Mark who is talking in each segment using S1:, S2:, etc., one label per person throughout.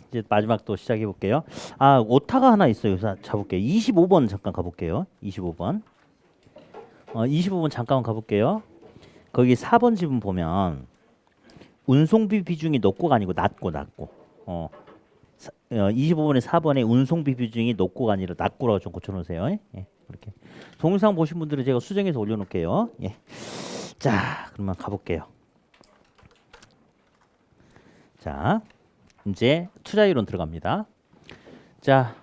S1: 이제 마지막 또 시작해 볼게요. 오타가 하나 있어요. 그래서 잡을게요. 25번 잠깐 가볼게요. 25번. 25번 잠깐 가볼게요. 거기 4번 지분 보면 운송비 비중이 높고가 아니고 낮고. 25번에 4번에 운송비 비중이 높고가 아니라 낮고라고 좀 고쳐놓으세요. 예, 이렇게. 동영상 보신 분들은 제가 수정해서 올려놓을게요. 예. 자, 그러면 가볼게요. 자, 이제 투자 이론 들어갑니다. 자,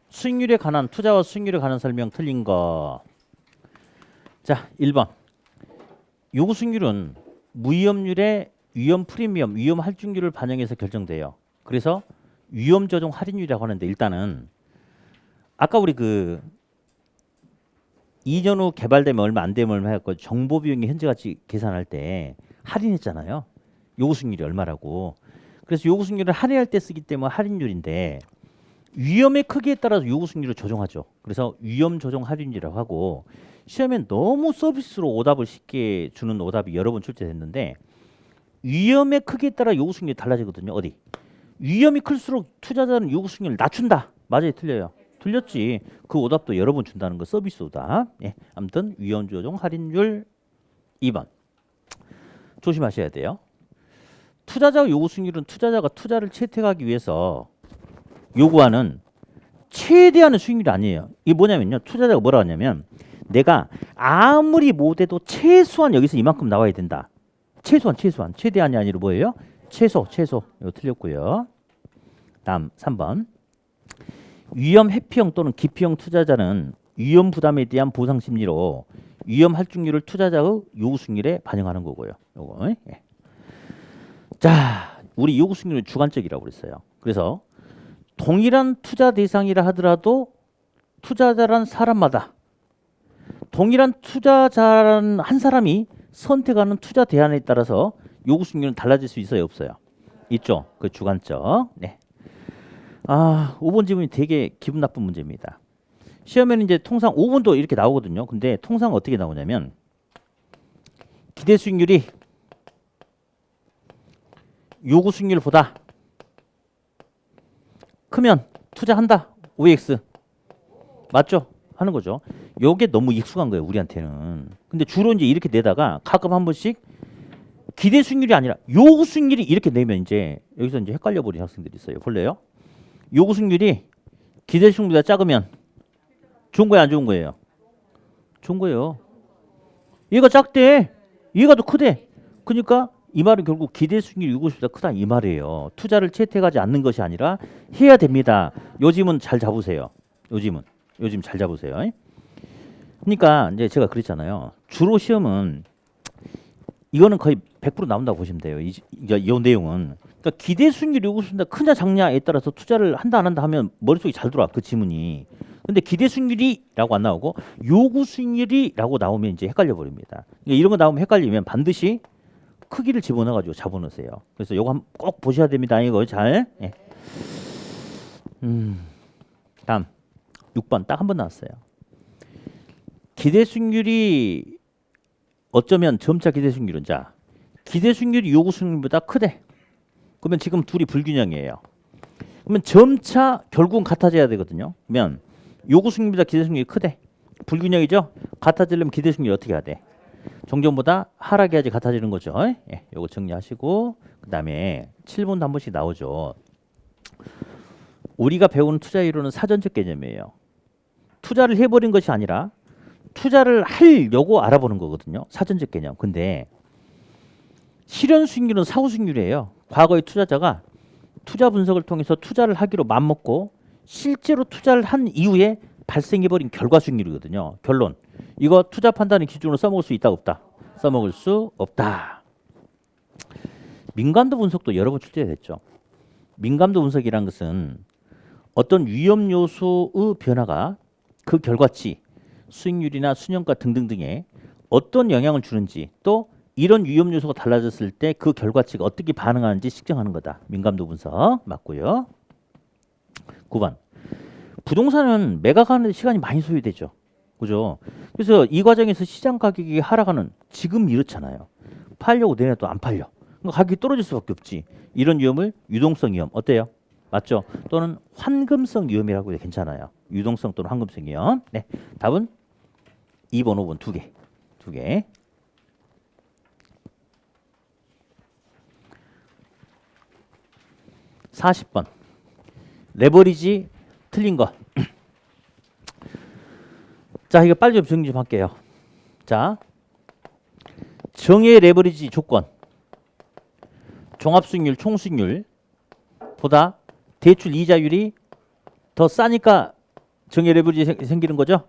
S1: 수익률에 관한 투자와 수익률에 관한 설명 틀린 거. 자, 1번. 요구 수익률은 무위험률의 위험 프리미엄, 위험 할증률을 반영해서 결정돼요. 그래서 위험 조정 할인율이라고 하는데 일단은 아까 우리 그 2년 후 개발되면 얼마 안 되면 얼마 했고 정보 비용이 현재 가치 계산할 때 할인했잖아요. 요구 수익률이 얼마라고. 그래서 요구 수익률을 할인할 때 쓰기 때문에 할인율인데 위험의 크기에 따라서 요구 수익률을 조정하죠. 그래서 위험 조정 할인율이라고 하고 시험엔 너무 서비스로 오답을 쉽게 주는 오답이 여러 번 출제됐는데 위험의 크기에 따라 요구 수익률이 달라지거든요. 어디? 위험이 클수록 투자자는 요구 수익률을 낮춘다. 맞아요, 틀려요? 틀렸지. 그 오답도 여러 번 준다는 거 서비스 오답. 예, 아무튼 위험 조정 할인율 2번. 조심하셔야 돼요. 투자자 요구 수익률은 투자자가 투자를 채택하기 위해서 요구하는 최대한의 수익률이 아니에요. 이게 뭐냐면요. 투자자가 뭐라 하냐면 내가 아무리 못해도 최소한 여기서 이만큼 나와야 된다. 최소한. 최대한이 아니라 뭐예요? 최소. 이거 틀렸고요. 다음 3번. 위험 회피형 또는 기피형 투자자는 위험 부담에 대한 보상 심리로 위험 할증률을 투자자의 요구 수익률에 반영하는 거고요. 요거. 예. 자, 우리 요구 수익률은 주관적이라고 그랬어요. 그래서 동일한 투자 대상이라 하더라도 투자자란 사람마다 동일한 투자자라는 한 사람이 선택하는 투자 대안에 따라서 요구 수익률은 달라질 수 있어요, 없어요? 있죠. 그 주관적. 네. 5번 지문이 되게 기분 나쁜 문제입니다. 시험에는 이제 통상 5번도 이렇게 나오거든요. 근데 통상 어떻게 나오냐면 기대 수익률이 요구 수익률보다 크면 투자한다. OX. 맞죠? 하는 거죠. 요게 너무 익숙한 거예요, 우리한테는. 근데 주로 이제 이렇게 내다가 가끔 한 번씩 기대 수익률이 아니라 요구 수익률이 이렇게 내면 이제 여기서 이제 헷갈려 버린 학생들이 있어요. 볼래요? 요구 수익률이 기대 수익률보다 작으면 좋은 거야, 안 좋은 거예요? 좋은 거예요. 얘가 작대. 얘가 더 크대. 그러니까 이 말은 결국 기대 수익률이 요구 수익률보다 크다 이 말이에요. 투자를 채택하지 않는 것이 아니라 해야 됩니다. 요즘은 잘 잡으세요. 요즘 잘 잡으세요. 그러니까 이제 제가 그랬잖아요. 주로 시험은 이거는 거의 100% 나온다고 보시면 돼요. 이 내용은. 그러니까 기대 수익률이 요구 수익률보다 크냐 작냐에 따라서 투자를 한다 안 한다 하면 머릿속에 잘 들어와 그 지문이. 근데 기대 수익률이라고 안 나오고 요구 수익률이라고 나오면 이제 헷갈려 버립니다. 그러니까 이런 거 나오면 헷갈리면 반드시 크기를 집어넣어가지고 잡아놓으세요. 그래서 요거 꼭 보셔야 됩니다. 이거 잘. 예. 다음 6번 딱 한 번 나왔어요. 기대 수익률이 어쩌면 점차 기대 수익률은 자 기대 수익률이 요구 수익률보다 크대. 그러면 지금 둘이 불균형이에요. 그러면 점차 결국은 같아져야 되거든요. 그러면 요구 수익률보다 기대 수익률이 크대. 불균형이죠. 같아지려면 기대 수익률이 어떻게 해야 돼? 정점보다 하락해야지 같아지는 거죠. 예, 요거 정리하시고 그 다음에 7번도 한 번씩 나오죠. 우리가 배우는 투자 이론은 사전적 개념이에요. 투자를 해버린 것이 아니라 투자를 하려고 알아보는 거거든요. 사전적 개념. 근데 실현 수익률은 사후 수익률이에요. 과거의 투자자가 투자 분석을 통해서 투자를 하기로 맘먹고 실제로 투자를 한 이후에 발생해버린 결과 수익률이거든요. 결론. 이거 투자 판단의 기준으로 써먹을 수 있다 없다? 써먹을 수 없다. 민감도 분석도 여러 번 출제됐죠. 민감도 분석이란 것은 어떤 위험 요소의 변화가 그 결과치, 수익률이나 수년가 등등등에 어떤 영향을 주는지 또 이런 위험 요소가 달라졌을 때 그 결과치가 어떻게 반응하는지 측정하는 거다. 민감도 분석 맞고요. 9번. 부동산은 매각하는 데 시간이 많이 소요되죠. 그죠? 그래서 이 과정에서 시장 가격이 하락하는 지금 이렇잖아요. 팔려고 내놔도 안 팔려. 그러니까 가격이 떨어질 수밖에 없지. 이런 위험을 유동성 위험 어때요? 맞죠? 또는 환금성 위험이라고 해도 괜찮아요. 유동성 또는 환금성 위험. 네, 답은 2번, 5번 두 개. 두 개. 40번. 레버리지 틀린 거. 자, 이거 빨리 좀 정리 좀 할게요. 자, 정의 레버리지 조건. 종합수익률, 총수익률보다 대출 이자율이 더 싸니까 정의 레버리지 생기는 거죠.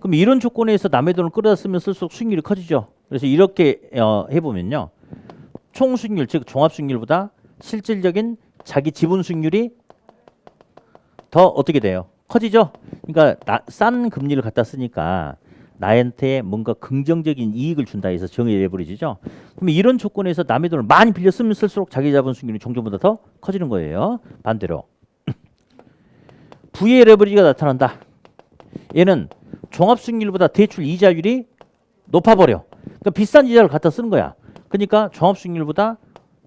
S1: 그럼 이런 조건에서 남의 돈을 끌어다 쓰면 쓸수록 수익률이 커지죠. 그래서 이렇게 해보면요. 총수익률, 즉 종합수익률보다 실질적인 자기 지분 수익률이 더 어떻게 돼요? 커지죠. 그러니까 싼 금리를 갖다 쓰니까 나한테 뭔가 긍정적인 이익을 준다 해서 정의 레버리지죠. 그럼 이런 조건에서 남의 돈을 많이 빌려 쓰면 쓸수록 자기 자본 수익률이 종전보다 더 커지는 거예요. 반대로 부의 레버리지가 나타난다. 얘는 종합수익률보다 대출 이자율이 높아버려. 그러니까 비싼 이자를 갖다 쓰는 거야. 그러니까 종합수익률보다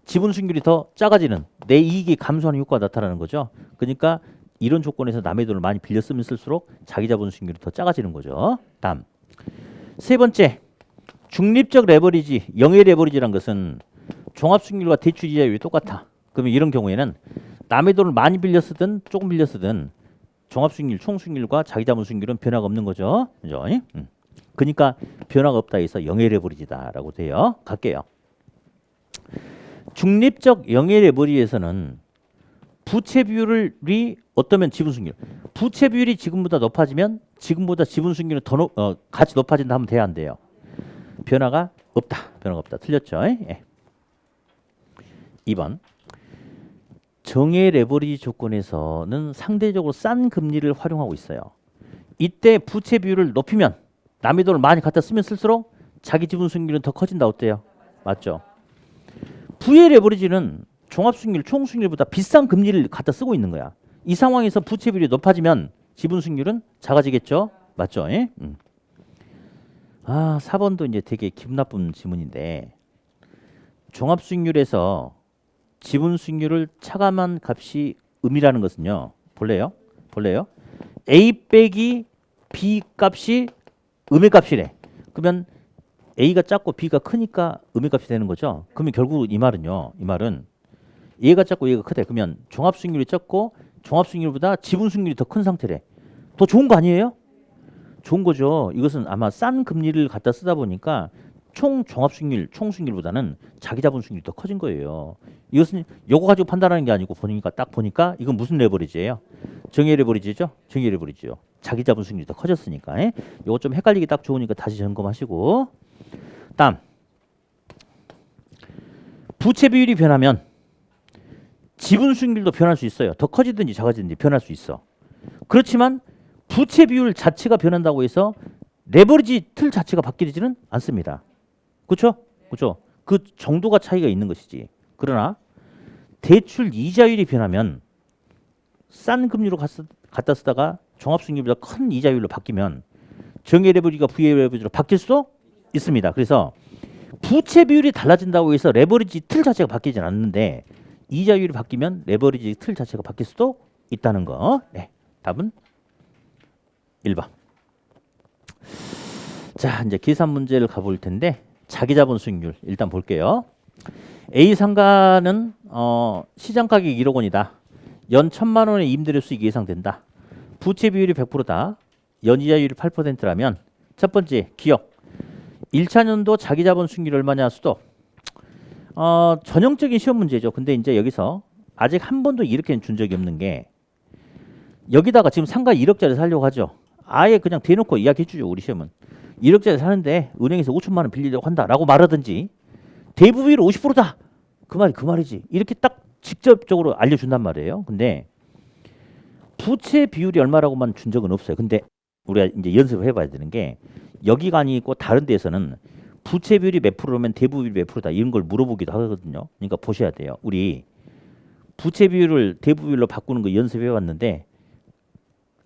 S1: 지분 수익률이 더 작아지는 내 이익이 감소하는 효과가 나타나는 거죠. 그러니까 이런 조건에서 남의 돈을 많이 빌려 쓰면 쓸수록 자기 자본 수익률이 더 작아지는 거죠. 다음 세 번째, 중립적 레버리지, 영의 레버리지란 것은 종합수익률과 대출 이자율이 똑같아. 그러면 이런 경우에는 남의 돈을 많이 빌려 쓰든 조금 빌려 쓰든 종합수익률, 총수익률과 자기 자본 수익률은 변화가 없는 거죠. 그죠? 그러니까 변화가 없다 해서 영의 레버리지다라고 돼요. 갈게요. 중립적 영의 레버리지에서는 부채 비율이 어떠면 지분 수익률, 부채 비율이 지금보다 높아지면 지금보다 지분 수익률은 더 같이 높아진다 하면 돼야 안 돼요? 변화가 없다. 변화가 없다. 틀렸죠? 예. 2번. 정의 레버리지 조건에서는 상대적으로 싼 금리를 활용하고 있어요. 이때 부채 비율을 높이면 남의 돈을 많이 갖다 쓰면 쓸수록 자기 지분 수익률은 더 커진다. 어때요? 맞죠? 부의 레버리지는 종합수익률, 총수익률보다 비싼 금리를 갖다 쓰고 있는 거야. 이 상황에서 부채 비율이 높아지면 지분 수익률은 작아지겠죠? 맞죠? 예? 4번도 이제 되게 기분 나쁜 지문인데 종합수익률에서 지분 수익률을 차감한 값이 음이라는 것은요. 볼래요? A 빼기 B 값이 음의 값이래. 그러면 A가 작고 B가 크니까 음의 값이 되는 거죠. 그러면 결국 이 말은 얘가 작고 얘가 크대. 그러면 종합수익률이 작고 종합수익률보다 지분 수익률이 더 큰 상태래. 더 좋은 거 아니에요? 좋은 거죠. 이것은 아마 싼 금리를 갖다 쓰다 보니까 총 종합수익률, 총수익률보다는 자기 자본 수익률이 더 커진 거예요. 이것은 요거 가지고 판단하는 게 아니고 딱 보니까 이건 무슨 레버리지예요? 정의 레버리지죠? 정의 레버리지요. 자기 자본 수익률이 더 커졌으니까. 요거 좀 헷갈리기 딱 좋으니까 다시 점검하시고. 다음. 부채 비율이 변하면 지분 수익률도 변할 수 있어요. 더 커지든지 작아지든지 변할 수 있어. 그렇지만 부채 비율 자체가 변한다고 해서 레버리지 틀 자체가 바뀌지는 않습니다. 그렇죠? 그 정도가 차이가 있는 것이지. 그러나 대출 이자율이 변하면 싼 금리로 갖다 쓰다가 종합수익률보다 큰 이자율로 바뀌면 정의 레버리지가 부의 레버리지로 바뀔 수도 있습니다. 그래서 부채 비율이 달라진다고 해서 레버리지 틀 자체가 바뀌진 않는데 이자율이 바뀌면 레버리지 틀 자체가 바뀔 수도 있다는 거. 네, 답은 1번. 자, 이제 계산 문제를 가볼 텐데 자기 자본 수익률 일단 볼게요. A 상가는 시장 가격 1억 원이다. 연 1,000만 원의 임대료 수익이 예상된다. 부채 비율이 100%다. 연이자율이 8%라면 첫 번째 기억 1차 년도 자기 자본 수익률 얼마냐 수도 전형적인 시험 문제죠. 근데 이제 여기서 아직 한 번도 이렇게는 준 적이 없는 게 여기다가 지금 상가 1억짜리 살려고 하죠. 아예 그냥 대놓고 이야기해 주죠. 우리 시험은 1억짜리 사는데 은행에서 5천만 원 빌리려고 한다라고 말하든지 대부비율 50%다. 그 말이지. 이렇게 딱 직접적으로 알려준단 말이에요. 근데 부채 비율이 얼마라고만 준 적은 없어요. 근데 우리가 이제 연습을 해봐야 되는 게 여기가 아니고 다른 데서는 부채 비율이 몇 프로면 대부비율이 몇 프로다 이런 걸 물어보기도 하거든요. 그러니까 보셔야 돼요. 우리 부채 비율을 대부비율로 바꾸는 거 연습해봤는데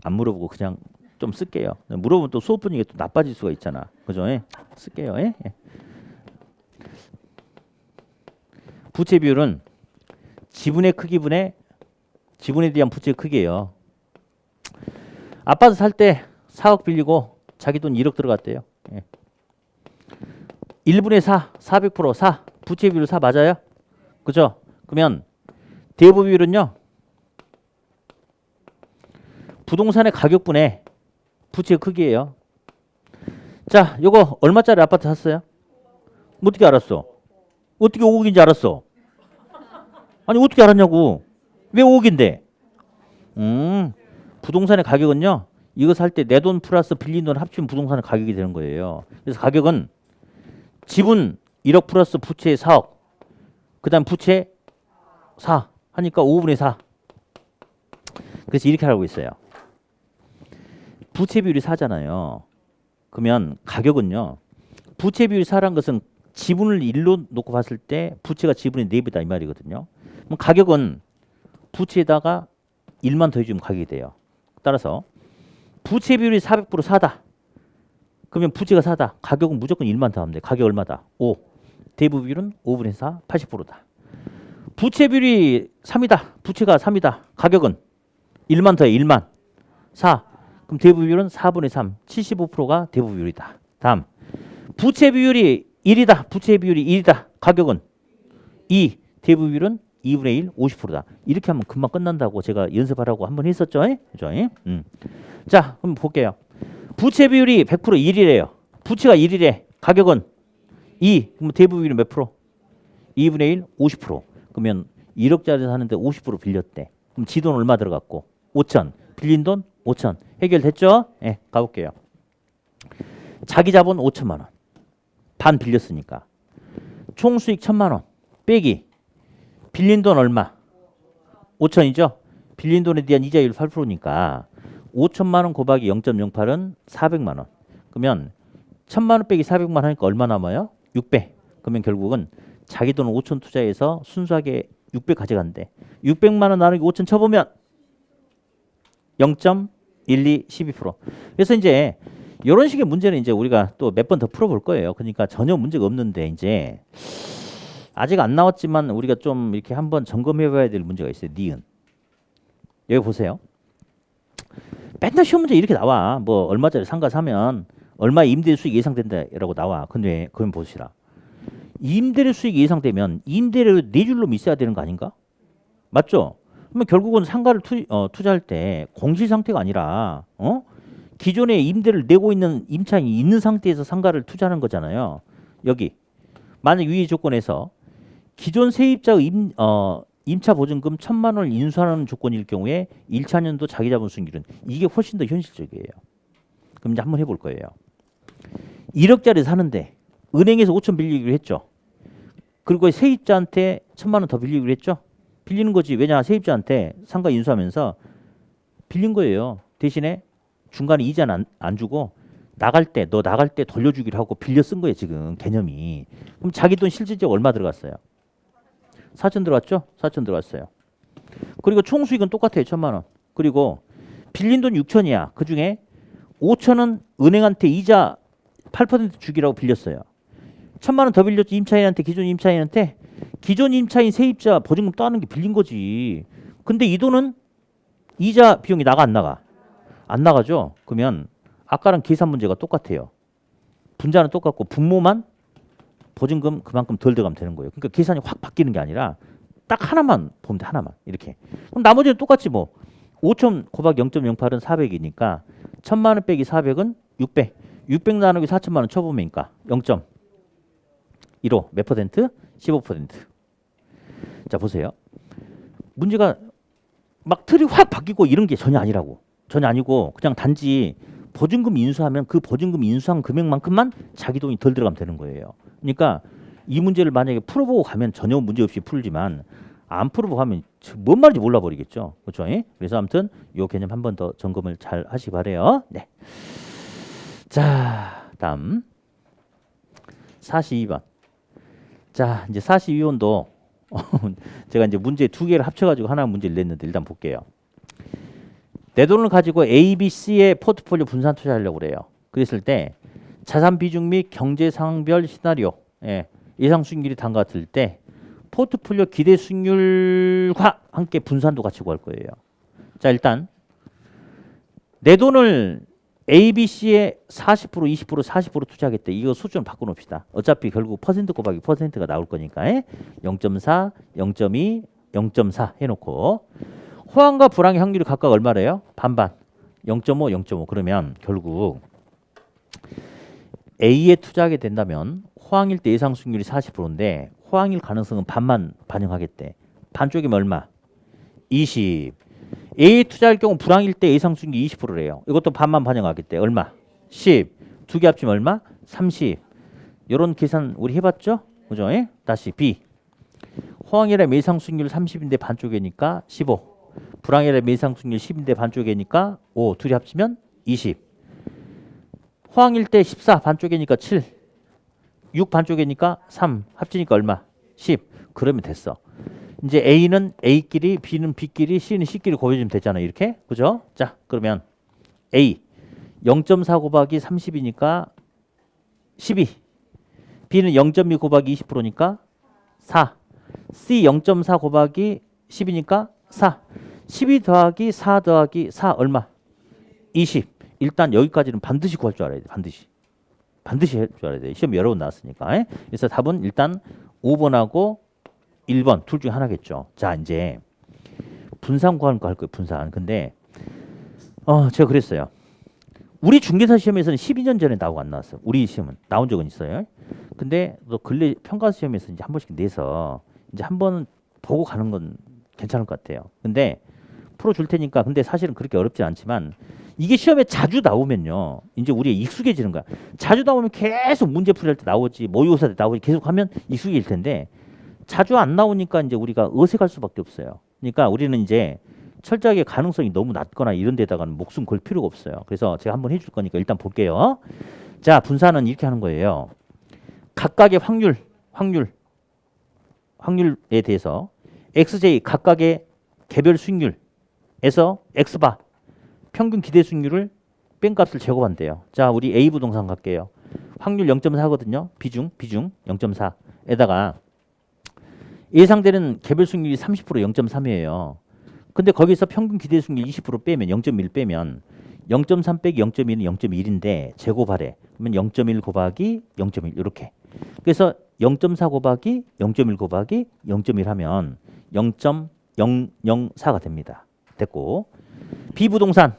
S1: 안 물어보고 그냥 좀 쓸게요. 물어보면 또 수업 분위기가 또 나빠질 수가 있잖아. 그죠? 쓸게요. 부채 비율은 지분의 크기분의 지분에 대한 부채 크기예요. 아파트 살 때 4억 빌리고 자기 돈 1억 들어갔대요. 예. 1분의 4, 400% 4. 부채 비율 4 맞아요? 그죠? 그러면 대부 비율은요. 부동산의 가격분의 부채 크기예요. 자, 요거 얼마짜리 아파트 샀어요? 어떻게 알았어? 어떻게 5억인지 알았어? 아니 어떻게 알았냐고. 왜 5억인데? 부동산의 가격은요. 이거 살 때 내 돈 플러스 빌린 돈 합치면 부동산의 가격이 되는 거예요. 그래서 가격은 지분 1억 플러스 부채 4억. 그 다음 부채 4 하니까 5분의 4. 그래서 이렇게 하라고 있어요. 부채 비율이 4잖아요. 그러면 가격은요. 부채 비율이 4라는 것은 지분을 1로 놓고 봤을 때 부채가 지분의 4배다 이 말이거든요. 그럼 가격은 부채에다가 1만 더해주면 가격이 돼요. 따라서 부채 비율이 400% 4다. 그러면 부채가 4다. 가격은 무조건 1만 더하면 돼. 가격 얼마다? 5. 대부 비율은 5분의 4, 80%다. 부채 비율이 3이다. 부채가 3이다. 가격은 1만 더해 1만 4. 그럼 대부 비율은 4분의 3, 75%가 대부 비율이다. 다음 부채 비율이 1이다. 부채 비율이 1이다. 가격은 2. 대부 비율은 2분의 1, 50%다. 이렇게 하면 금방 끝난다고 제가 연습하라고 한번 했었죠. 그죠? 자, 그럼 볼게요. 부채 비율이 100% 1이래요. 부채가 1이래. 가격은 2. 그럼 대부 비율이 몇 프로? 2분의 1, 50%. 그러면 1억짜리 사는데 50% 빌렸대. 그럼 지 돈 얼마 들어갔고? 5천. 빌린 돈 5천. 해결됐죠? 네, 가볼게요. 자기 자본 5천만 원. 반 빌렸으니까. 총 수익 1,000만 원. 빼기. 빌린 돈 얼마? 5천이죠? 빌린 돈에 대한 이자율 8%니까 5천만 원 곱하기 0.08은 400만 원. 그러면 1,000만 원 빼기 400만 원 하니까 얼마 남아요? 600. 그러면 결국은 자기 돈 5천 투자해서 순수하게 600 가져간대. 600만 원 나누기 5천 쳐보면 0.12, 12%. 그래서 이제 이런 식의 문제는 이제 우리가 또 몇 번 더 풀어볼 거예요. 그러니까 전혀 문제가 없는데 이제 아직 안 나왔지만 우리가 좀 이렇게 한번 점검해봐야 될 문제가 있어요. 니은. 여기 보세요. 맨날 시험 문제 이렇게 나와. 뭐 얼마짜리 상가 사면 얼마 임대 수익 예상된다라고 나와. 근데 그건 보시라. 임대료 수익 예상되면 임대료 네 줄로 있어야 되는 거 아닌가? 맞죠? 그러면 결국은 상가를 투자할 때 공실 상태가 아니라 기존에 임대를 내고 있는 임차인이 있는 상태에서 상가를 투자하는 거잖아요. 여기 만약 유의 조건에서 기존 세입자의 임차 보증금 1,000만 원을 인수하는 조건일 경우에 1차 년도 자기 자본 수익률은 이게 훨씬 더 현실적이에요. 그럼 이제 한번 해볼 거예요. 1억짜리 사는데 은행에서 5천 빌리기로 했죠. 그리고 세입자한테 1,000만 원 더 빌리기로 했죠. 빌리는 거지. 왜냐 세입자한테 상가 인수하면서 빌린 거예요. 대신에 중간에 이자는 안 주고 나갈 때 너 나갈 때 돌려주기로 하고 빌려 쓴 거예요. 지금 개념이. 그럼 자기 돈 실질적으로 얼마 들어갔어요? 4천 들어갔죠? 4천 들어갔어요. 그리고 총 수익은 똑같아요. 1,000만 원. 그리고 빌린 돈 6천이야. 그중에 5천은 은행한테 이자 8% 주기라고 빌렸어요. 1,000만 원 더 빌렸지. 임차인한테 기존 임차인한테. 기존 임차인 세입자 보증금 따는 게 빌린 거지. 근데 이 돈은 이자 비용이 나가 안 나가? 안 나가죠. 그러면 아까랑 계산 문제가 똑같아요. 분자는 똑같고 분모만 보증금 그만큼 덜 들어가면 되는 거예요. 그러니까 계산이 확 바뀌는 게 아니라 딱 하나만 보면 돼. 하나만. 이렇게. 그럼 나머지는 똑같지 뭐. 5천 곱하기 0.08은 400이니까 1,000만 원 빼기 400은 600. 600 나누기 4천만 원 쳐보면니까 0.15 몇 퍼센트? 15%. 자 보세요. 문제가 막 틀이 확 바뀌고 이런 게 전혀 아니라고. 전혀 아니고 그냥 단지 보증금 인수하면 그 보증금 인수한 금액만큼만 자기 돈이 덜 들어가면 되는 거예요. 그러니까 이 문제를 만약에 풀어보고 가면 전혀 문제 없이 풀지만 안 풀어보고 가면 뭔 말인지 몰라버리겠죠. 그렇죠? 그래서 아무튼 이 개념 한 번 더 점검을 잘 하시기 바래요. 네. 자, 다음 42번. 자, 이제 42번도 제가 이제 문제 두 개를 합쳐가지고 하나 문제를 냈는데 일단 볼게요. 내 돈을 가지고 A, B, C의 포트폴리오 분산 투자하려고 그래요. 그랬을 때 자산 비중 및 경제 상황별 시나리오 예상 수익률이 다음과 같을 때 포트폴리오 기대 수익률과 함께 분산도 같이 구할 거예요. 자, 일단 내 돈을 A, B, C에 40%, 20%, 40% 투자하겠대. 이거 수준 바꿔놓읍시다. 어차피 결국 퍼센트 곱하기 퍼센트가 나올 거니까 0.4, 0.2, 0.4 해놓고 호황과 불황의 확률이 각각 얼마래요? 반반. 0.5, 0.5. 그러면 결국 A에 투자하게 된다면 호황일 때 예상 수익률이 40%인데 호황일 가능성은 반만 반영하겠대. 반쪽이면 얼마? 20. A에 투자할 경우 불황일 때 예상 수익률이 20%래요. 이것도 반만 반영하겠대. 얼마? 10. 두 개 합치면 얼마? 30. 이런 계산 우리 해봤죠? 그죠? 다시 B. 호황일에 예상 수익률 30인데 반쪽이니까 15. 불황일에 예상 수익률 10인데 반쪽이니까 5. 둘이 합치면 20. 호황일 때 14 반쪽이니까 7. 6 반쪽이니까 3. 합치니까 얼마? 10. 그러면 됐어. 이제 A는 A끼리, B는 B끼리, C는 C끼리 곱해주면 되잖아. 이렇게. 그죠? 자, 그러면 A 0.4 곱하기 30이니까 12. B는 0.2 곱하기 20%니까 4. C 0.4 곱하기 10이니까 4. 12 더하기 4 더하기 4 얼마? 20. 일단 여기까지는 반드시 구할 줄 알아야 돼. 반드시. 반드시 할 줄 알아야 돼. 시험 여러 번 나왔으니까. 그래서 답은 일단 5번하고 1번 둘 중에 하나겠죠. 자, 이제 분산 구하는 거 할 거예요. 분산. 근데 제가 그랬어요. 우리 중개사 시험에서는 12년 전에 나오고 안 나왔어요. 우리 시험은 나온 적은 있어요. 근데 또 근래 평가 시험에서 이제 한 번씩 내서 이제 한 번 보고 가는 건 괜찮을 것 같아요. 근데 풀어줄 테니까. 근데 사실은 그렇게 어렵지 않지만 이게 시험에 자주 나오면요, 이제 우리 익숙해지는 거야. 자주 나오면 계속 문제 풀이할 때 나오지, 모의고사 때 나오지, 계속 하면 익숙해질 텐데 자주 안 나오니까 이제 우리가 어색할 수밖에 없어요. 그러니까 우리는 이제 철저하게 가능성이 너무 낮거나 이런 데다가는 목숨 걸 필요가 없어요. 그래서 제가 한번 해줄 거니까 일단 볼게요. 자, 분산은 이렇게 하는 거예요. 각각의 확률에 대해서 XJ 각각의 개별 수익률에서 X바 평균 기대 수익률을 뺀 값을 제곱한대요. 자, 우리 A 부동산 갈게요. 확률 0.4거든요. 비중 0.4에다가 예상되는 개별 수익률이 30% 0.3이에요. 근데 거기서 평균 기대 수익률 20% 빼면 0.1 빼면 0.3 빼기 0.1은 0.1인데 제곱하래. 그러면 0.1 곱하기 0.1 이렇게. 그래서 0.4 곱하기 0.1 곱하기 0.1 하면 0.004가 됩니다. 됐고, 비부동산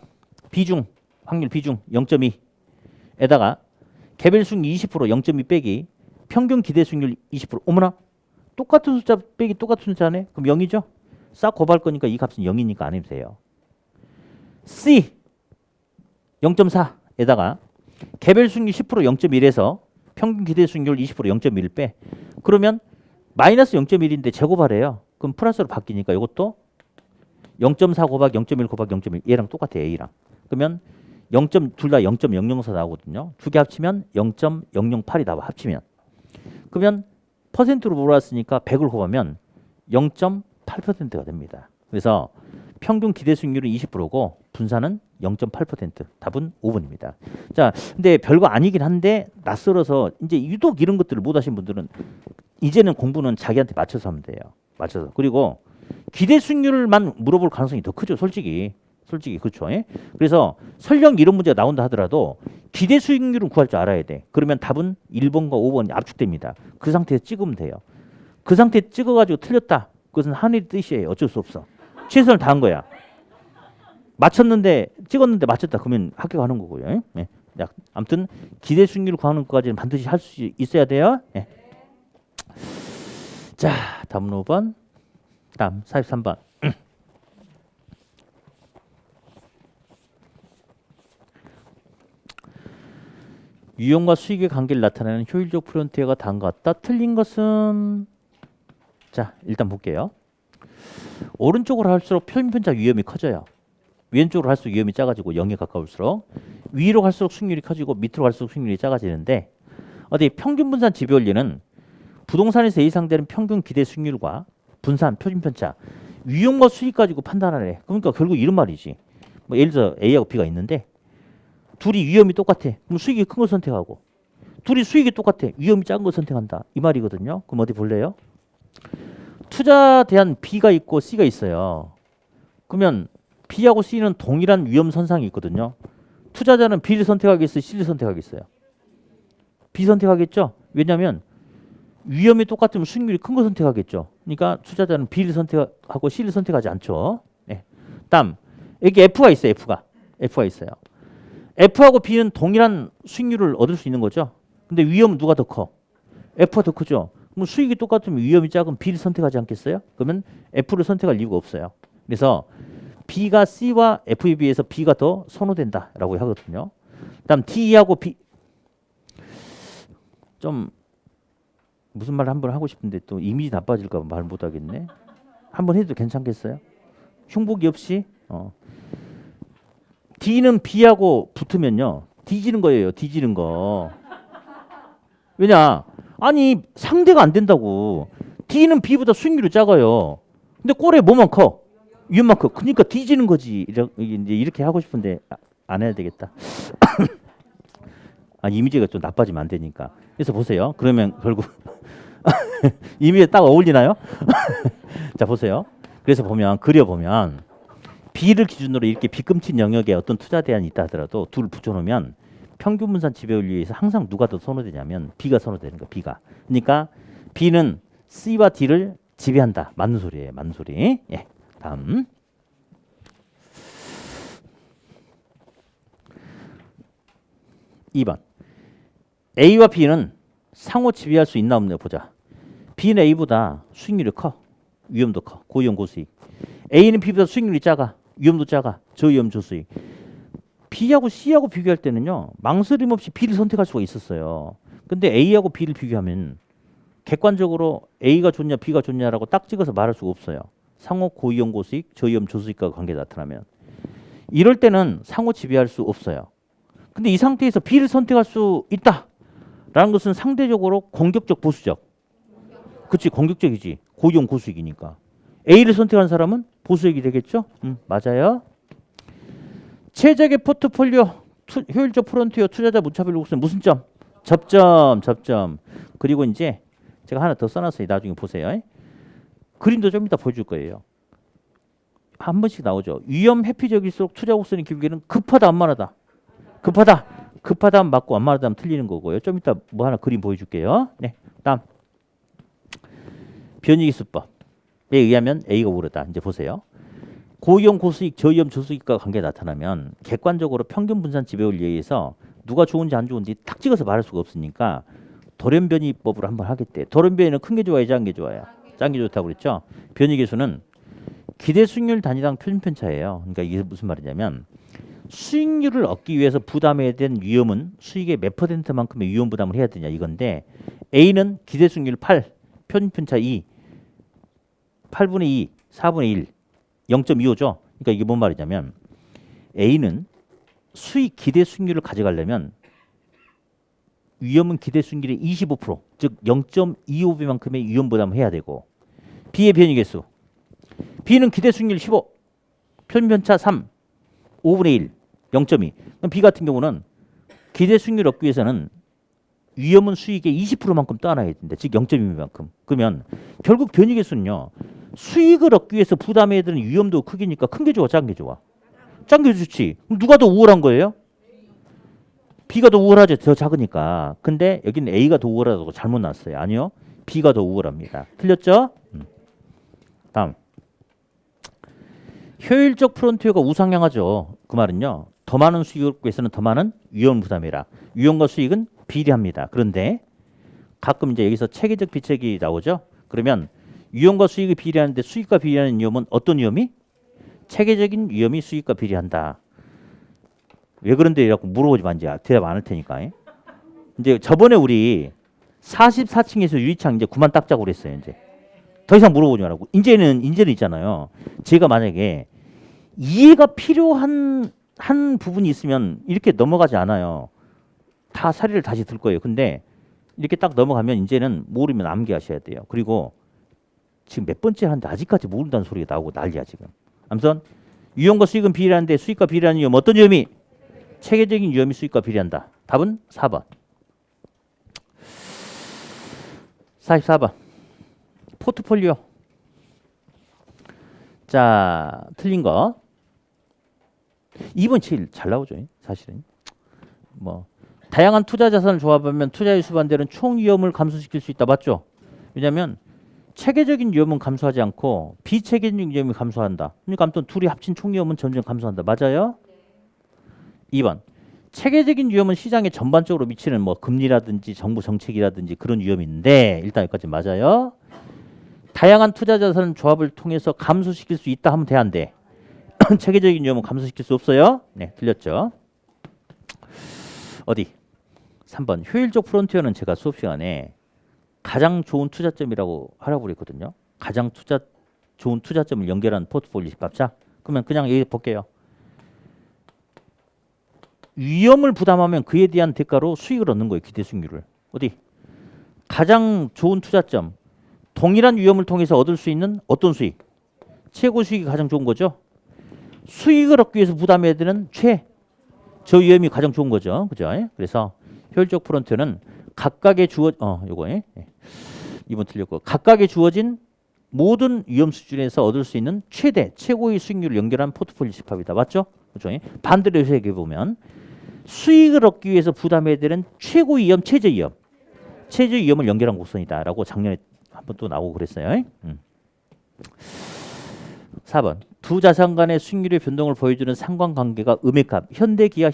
S1: 비중 확률 비중 0.2에다가 개별 수익률 20% 0.2 빼기 평균 기대 수익률 20%. 어머나, 똑같은 숫자 빼기 똑같은 숫자네. 그럼 0이죠? 싹 곱할 거니까 이 값은 0이니까 안 해도 돼요. C 0.4에다가 개별 수익률 10% 0.1에서 평균 기대 수익률 20% 0.1 빼. 그러면 마이너스 0.1인데 제곱하래요. 그럼 플러스로 바뀌니까 이것도 0.4 곱하기 0.1 곱하기 0.1 얘랑 똑같아. A랑. 그러면 0. 둘 다 0.004 나오거든요. 두 개 합치면 0.008이 나와. 합치면. 그러면 퍼센트로 몰았으니까 100을 곱하면 0.8%가 됩니다. 그래서 평균 기대 수익률은 20%고 분산은 0.8%. 답은 5번입니다. 자, 근데 별거 아니긴 한데 낯설어서 이제 유독 이런 것들을 못 하신 분들은 이제는 공부는 자기한테 맞춰서 하면 돼요. 맞춰서. 그리고 기대 수익률만 물어볼 가능성이 더 크죠. 솔직히 그렇죠. 그래서 설령 이런 문제가 나온다 하더라도 기대 수익률은 구할 줄 알아야 돼. 그러면 답은 1번과 5번이 압축됩니다. 그 상태에서 찍으면 돼요. 그 상태에 찍어가지고 틀렸다. 그것은 하늘의 뜻이에요. 어쩔 수 없어. 최선을 다한 거야. 찍었는데 맞췄다. 그러면 합격하는 거고요. 네. 아무튼 기대 수익률 구하는 것까지는 반드시 할 수 있어야 돼요. 네. 자, 다음 5번. 다음 43번. 유형과 수익의 관계를 나타내는 효율적 프론티어가 다음 것 같다. 틀린 것은 자, 일단 볼게요. 오른쪽으로 할수록 표준편차 위험이 커져요. 왼쪽으로 할수록 위험이 작아지고 0에 가까울수록 위로 갈수록 수익률이 커지고 밑으로 갈수록 수익률이 작아지는데 어디 평균 분산 지배 원리는 부동산에서 예상되는 평균 기대 수익률과 분산 표준편차 위험과 수익 가지고 판단하래. 그러니까 결국 이런 말이지. 뭐 예를 들어 A하고 B가 있는데 둘이 위험이 똑같아. 그럼 수익이 큰 거 선택하고 둘이 수익이 똑같아. 위험이 작은 거 선택한다. 이 말이거든요. 그럼 어디 볼래요? 투자 대한 B가 있고 C가 있어요. 그러면 B하고 C는 동일한 위험 선상이 있거든요. 투자자는 B를 선택하겠어요? C를 선택하겠어요? B 선택하겠죠? 왜냐하면 위험이 똑같으면 수익률이 큰 거 선택하겠죠. 그러니까 투자자는 B를 선택하고 C를 선택하지 않죠. 네. 다음 여기 F가 있어요. F가 있어요. F하고 B는 동일한 수익률을 얻을 수 있는 거죠. 근데 위험은 누가 더 커? F가 더 크죠. 그럼 수익이 똑같으면 위험이 작은 B를 선택하지 않겠어요? 그러면 F를 선택할 이유가 없어요. 그래서 B가 C와 F에 비해서 B가 더 선호된다라고 하거든요. 그다음 D하고 B 좀 무슨 말을 한번 하고 싶은데 또 이미지 나빠질까 봐 말 못하겠네. 한번 해도 괜찮겠어요? 흉보기 없이 D는 B하고 붙으면요 뒤지는 거예요. 뒤지는 거. 왜냐? 아니 상대가 안 된다고. D는 B보다 수익률이 작아요. 근데 꼴에 뭐만 커? 위험만 커. 그러니까 뒤지는 거지. 이제 이렇게 하고 싶은데 안 해야 되겠다. 아, 이미지가 좀 나빠지면 안 되니까. 그래서 보세요. 그러면 결국 이미지에 딱 어울리나요? 자 보세요. 그래서 보면 그려보면 B를 기준으로 이렇게 B금친 영역에 어떤 투자 대안이 있다 하더라도 둘을 붙여놓으면 평균 분산 지배율리에서 항상 누가 더 선호되냐면 B가 선호되는 거야. B가. 그러니까 B는 C와 D를 지배한다. 맞는 소리예요. 맞는 소리. 예. 다음. (2번) A와 B는 상호 지배할 수 있나 없나 보자. B는 A보다 수익률이 커. 위험도 커. 고위험 고수익. A는 B보다 수익률이 작아. 위험도 작아. 저위험 저수익. B하고 C하고 비교할 때는요. 망설임 없이 B를 선택할 수가 있었어요. 근데 A하고 B를 비교하면 객관적으로 A가 좋냐 B가 좋냐라고 딱 찍어서 말할 수가 없어요. 상호 고위험 고수익, 저위험 저수익과 관계가 나타나면. 이럴 때는 상호 지배할 수 없어요. 근데 이 상태에서 B를 선택할 수 있다라는 것은 상대적으로 공격적 보수적. 그치 공격적이지. 고위험 고수익이니까. A를 선택한 사람은 보수익이 되겠죠? 맞아요. 최적의 포트폴리오 효율적 프론티어 투자자 무차별 곡선 무슨 점? 접점. 그리고 이제 제가 하나 더 써놨어요. 나중에 보세요. 그림도 좀 이따 보여줄 거예요. 한 번씩 나오죠. 위험 회피적일수록 투자 곡선의 길게는 급하다 안만하다. 급하다 하면 맞고 안만하다 하면 틀리는 거고요. 좀 이따 뭐 하나 그림 보여줄게요. 네. 다음 변이기수법에 의하면 A가 오르다. 이제 보세요. 고위험 고수익, 저위험 저수익과 관계가 나타나면 객관적으로 평균 분산 지배율에 의해서 누가 좋은지 안 좋은지 딱 찍어서 말할 수가 없으니까 돌연변이법으로 한번 하겠대. 돌연변이는 큰 게 좋아요, 작은 게 좋아요? 작은 게 좋다고 그랬죠. 변이계수는 기대 수익률 단위당 표준편차예요. 그러니까 이게 무슨 말이냐면 수익률을 얻기 위해서 부담해야 된 위험은 수익의 몇 %만큼의 위험 부담을 해야 되냐 이건데 A는 기대 수익률 8, 표준편차 2, 8분의 2, 4분의 1, 0.25죠. 그러니까 이게 뭔 말이냐면 A는 수익 기대 수익률을 가져가려면 위험은 기대 수익률의 25%, 즉 0.25배만큼의 위험 부담을 해야 되고 B의 변이계수. B는 기대 수익률 15, 표준편차 3, 5분의 1, 0.2. 그럼 B 같은 경우는 기대 수익률을 얻기 위해서는 위험은 수익의 20%만큼 떠안아야 된다. 즉 0.2배만큼. 그러면 결국 변이계수는요. 수익을 얻기 위해서 부담해야 되는 위험도 크기니까 큰 게 좋아, 작은 게 좋아? 작은 게 좋지. 그럼 누가 더 우월한 거예요? B가 더 우월하죠. 더 작으니까. 근데 여기는 A가 더 우월하다고 잘못 났어요. 아니요. B가 더 우월합니다. 틀렸죠? 다음. 효율적 프론티어가 우상향하죠. 그 말은요. 더 많은 수익을 얻기 위해서는 더 많은 위험 부담해라. 위험과 수익은 비례합니다. 그런데 가끔 이제 여기서 체계적 비책이 나오죠. 그러면 위험과 수익이 비례하는데 수익과 비례하는 위험은 어떤 위험이? 체계적인 위험이 수익과 비례한다. 왜 그런데 이라고 물어보지 마. 이제 대답 안 할 테니까. 이제 저번에 우리 44층에서 유리창 이제 그만 닦자고 그랬어요. 이제 더 이상 물어보지 말라고. 이제는 있잖아요. 제가 만약에 이해가 필요한 한 부분이 있으면 이렇게 넘어가지 않아요. 다 사리를 다시 들 거예요. 근데 이렇게 딱 넘어가면 이제는 모르면 암기하셔야 돼요. 그리고 지금 몇 번째 하는데 아직까지 모른다는 소리가 나오고 난리야 지금. 아무튼 위험과 수익은 비례하는데 수익과 비례하는 위험 어떤 위험이? 체계적인 위험이 수익과 비례한다. 답은 4번. 44번. 포트폴리오 자, 틀린 거. 2번 제일 잘 나오죠. 사실은. 뭐 다양한 투자 자산을 조합하면 투자의 수반되는 총 위험을 감소시킬 수 있다. 맞죠? 왜냐하면 체계적인 위험은 감소하지 않고 비체계적인 위험이 감소한다. 그러니까 아무튼 둘이 합친 총 위험은 점점 감소한다. 맞아요? 2번. 체계적인 위험은 시장에 전반적으로 미치는 뭐 금리라든지 정부 정책이라든지 그런 위험이 있는데 일단 여기까지 맞아요. 다양한 투자 자산 조합을 통해서 감소시킬 수 있다 하면 돼, 안 돼? 체계적인 위험은 감소시킬 수 없어요. 네, 틀렸죠. 어디? 3번. 효율적 프론티어는 제가 수업 시간에 가장 좋은 투자점이라고 하라고 그랬거든요. 가장 좋은 투자점을 연결한 포트폴리오 집합. 자, 그러면 그냥 얘기 볼게요. 위험을 부담하면 그에 대한 대가로 수익을 얻는 거예요. 기대 수익률을. 어디? 가장 좋은 투자점. 동일한 위험을 통해서 얻을 수 있는 어떤 수익? 최고 수익이 가장 좋은 거죠. 수익을 얻기 위해서 부담해야 되는 저위험이 가장 좋은 거죠. 그죠? 그래서 효율적 프론트는 각각의 요거 이번 틀렸고 각각의 주어진 모든 위험 수준에서 얻을 수 있는 최고의 수익률을 연결한 포트폴리오 집합이다. 맞죠? 그죠? 반대로 해석해 보면 수익을 얻기 위해서 부담해야 되는 최고 위험, 최저 위험을 연결한 곡선이다라고 작년에 한번 또 나오고 그랬어요. 4번. 두 자산 간의 수익률의 변동을 보여주는 상관관계가 음액값. 현대기아,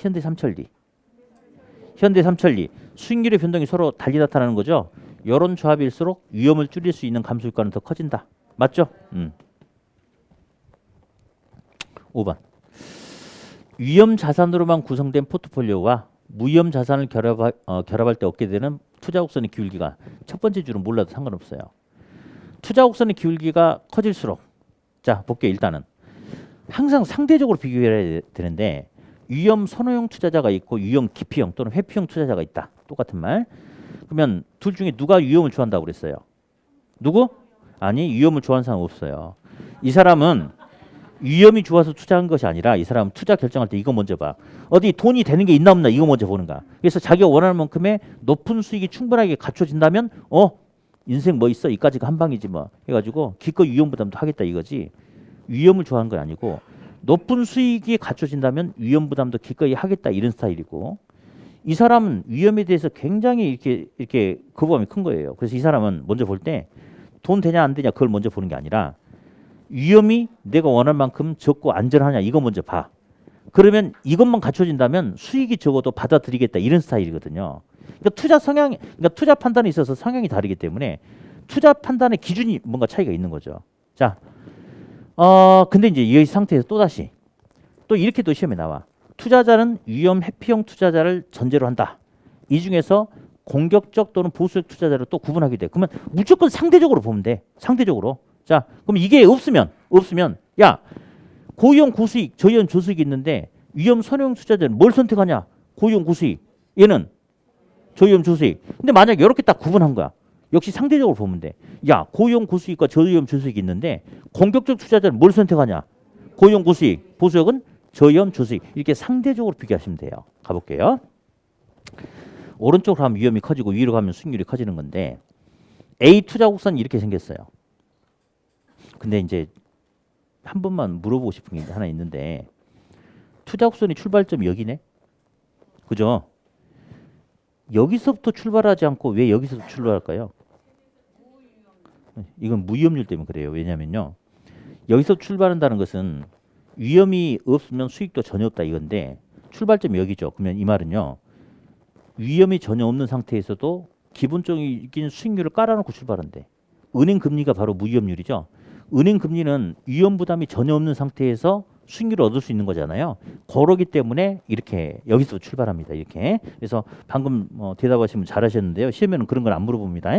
S1: 현대삼천리. 수익률의 변동이 서로 달리 나타나는 거죠. 이런 조합일수록 위험을 줄일 수 있는 감소 효과는 더 커진다. 맞죠? 5번. 위험 자산으로만 구성된 포트폴리오와 무위험 자산을 결합할 때 얻게 되는 투자 곡선의 기울기가 첫 번째 줄은 몰라도 상관없어요. 투자 곡선의 기울기가 커질수록 자 볼게요. 일단은 항상 상대적으로 비교해야 되는데 위험 선호형 투자자가 있고 위험 기피형 또는 회피형 투자자가 있다. 똑같은 말. 그러면 둘 중에 누가 위험을 좋아한다고 그랬어요? 누구? 아니 위험을 좋아하는 사람 없어요. 이 사람은 위험이 좋아서 투자한 것이 아니라 이 사람은 투자 결정할 때 이거 먼저 봐. 어디 돈이 되는 게 있나 없나 이거 먼저 보는 거야. 그래서 자기가 원하는 만큼의 높은 수익이 충분하게 갖춰진다면 인생 뭐 있어? 이까지가 한 방이지 뭐 해가지고 기꺼이 위험 부담도 하겠다 이거지. 위험을 좋아하는 건 아니고 높은 수익이 갖춰진다면 위험 부담도 기꺼이 하겠다 이런 스타일이고 이 사람은 위험에 대해서 굉장히 이렇게 거부감이 큰 거예요. 그래서 이 사람은 먼저 볼 때 돈 되냐 안 되냐 그걸 먼저 보는 게 아니라 위험이 내가 원하는 만큼 적고 안전하냐 이거 먼저 봐. 그러면 이것만 갖춰진다면 수익이 적어도 받아들이겠다 이런 스타일이거든요. 그러니까 투자 판단에 있어서 성향이 다르기 때문에 투자 판단의 기준이 뭔가 차이가 있는 거죠. 자, 근데 이제 이 상태에서 또 이렇게 또 시험에 나와. 투자자는 위험 회피형 투자자를 전제로 한다. 이 중에서 공격적 또는 보수적 투자자를 또 구분하게 돼. 그러면 무조건 상대적으로 보면 돼. 상대적으로. 자, 그럼 이게 없으면 야 고위험 고수익, 저위험 저수익이 있는데 위험 선호형 투자자는 뭘 선택하냐? 고위험 고수익. 얘는 저위험 저수익. 근데 만약에 이렇게 딱 구분한 거야. 역시 상대적으로 보면 돼. 야 고위험 고수익과 저위험 저수익이 있는데 공격적 투자자는 뭘 선택하냐? 고위험 고수익, 보수적은 저위험 저수익. 이렇게 상대적으로 비교하시면 돼요. 가볼게요. 오른쪽으로 가면 위험이 커지고 위로 가면 수익률이 커지는 건데 A 투자 곡선이 이렇게 생겼어요. 근데 이제 한 번만 물어보고 싶은 게 하나 있는데 투자 곡선이 출발점이 여기네. 그죠? 여기서부터 출발하지 않고 왜 여기서 출발할까요? 이건 무위험률 때문에 그래요. 왜냐면요. 여기서 출발한다는 것은 위험이 없으면 수익도 전혀 없다 이건데 출발점이 여기죠. 그러면 이 말은요. 위험이 전혀 없는 상태에서도 기본적인 수익률을 깔아놓고 출발한대. 은행 금리가 바로 무위험률이죠. 은행 금리는 위험 부담이 전혀 없는 상태에서 수익률을 얻을 수 있는 거잖아요. 그러기 때문에 이렇게 여기서 출발합니다. 이렇게. 그래서 방금 대답하시면 잘하셨는데요. 시험에는 그런 걸 안 물어봅니다.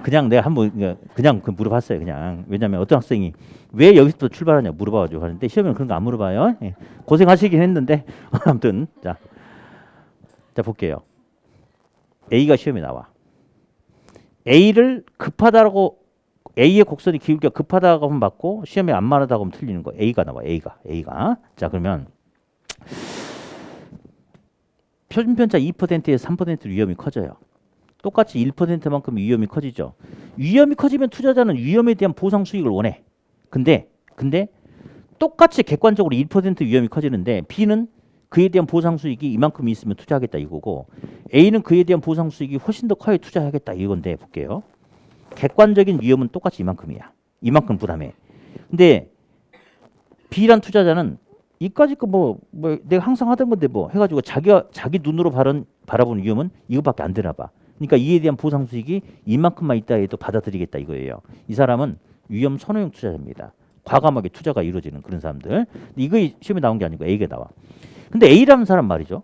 S1: 그냥 내가 한번 그냥 물어봤어요. 그냥 왜냐하면 어떤 학생이 왜 여기서부터 출발하냐 물어봐가지고 하는데 시험에는 그런 거 안 물어봐요. 고생하시긴 했는데 아무튼 자 볼게요. A가 시험에 나와. A를 급하다고 A의 곡선이 기울기가 급하다고 하면 맞고 시험에 안 말하다고 하면 틀리는 거. A가 나와. A가. 자 그러면 표준편차 2%에서 3%로 위험이 커져요. 똑같이 1%만큼 위험이 커지죠. 위험이 커지면 투자자는 위험에 대한 보상 수익을 원해. 근데 근데 똑같이 객관적으로 1% 위험이 커지는데 B는 그에 대한 보상 수익이 이만큼 있으면 투자하겠다 이거고 A는 그에 대한 보상 수익이 훨씬 더 커야 투자하겠다 이건데 볼게요. 객관적인 위험은 똑같이 이만큼이야. 이만큼 부담해. 근데 B란 투자자는 이까짓 거 뭐 내가 항상 하던 건데 뭐 해가지고 자기 눈으로 바라보는 위험은 이것밖에 안 되나 봐. 그러니까 이에 대한 보상 수익이 이만큼만 있다 해도 받아들이겠다 이거예요. 이 사람은 위험 선호형 투자자입니다. 과감하게 투자가 이루어지는 그런 사람들. 이거 시험에 나온 게 아니고 A가 나와. 근데 A라는 사람 말이죠.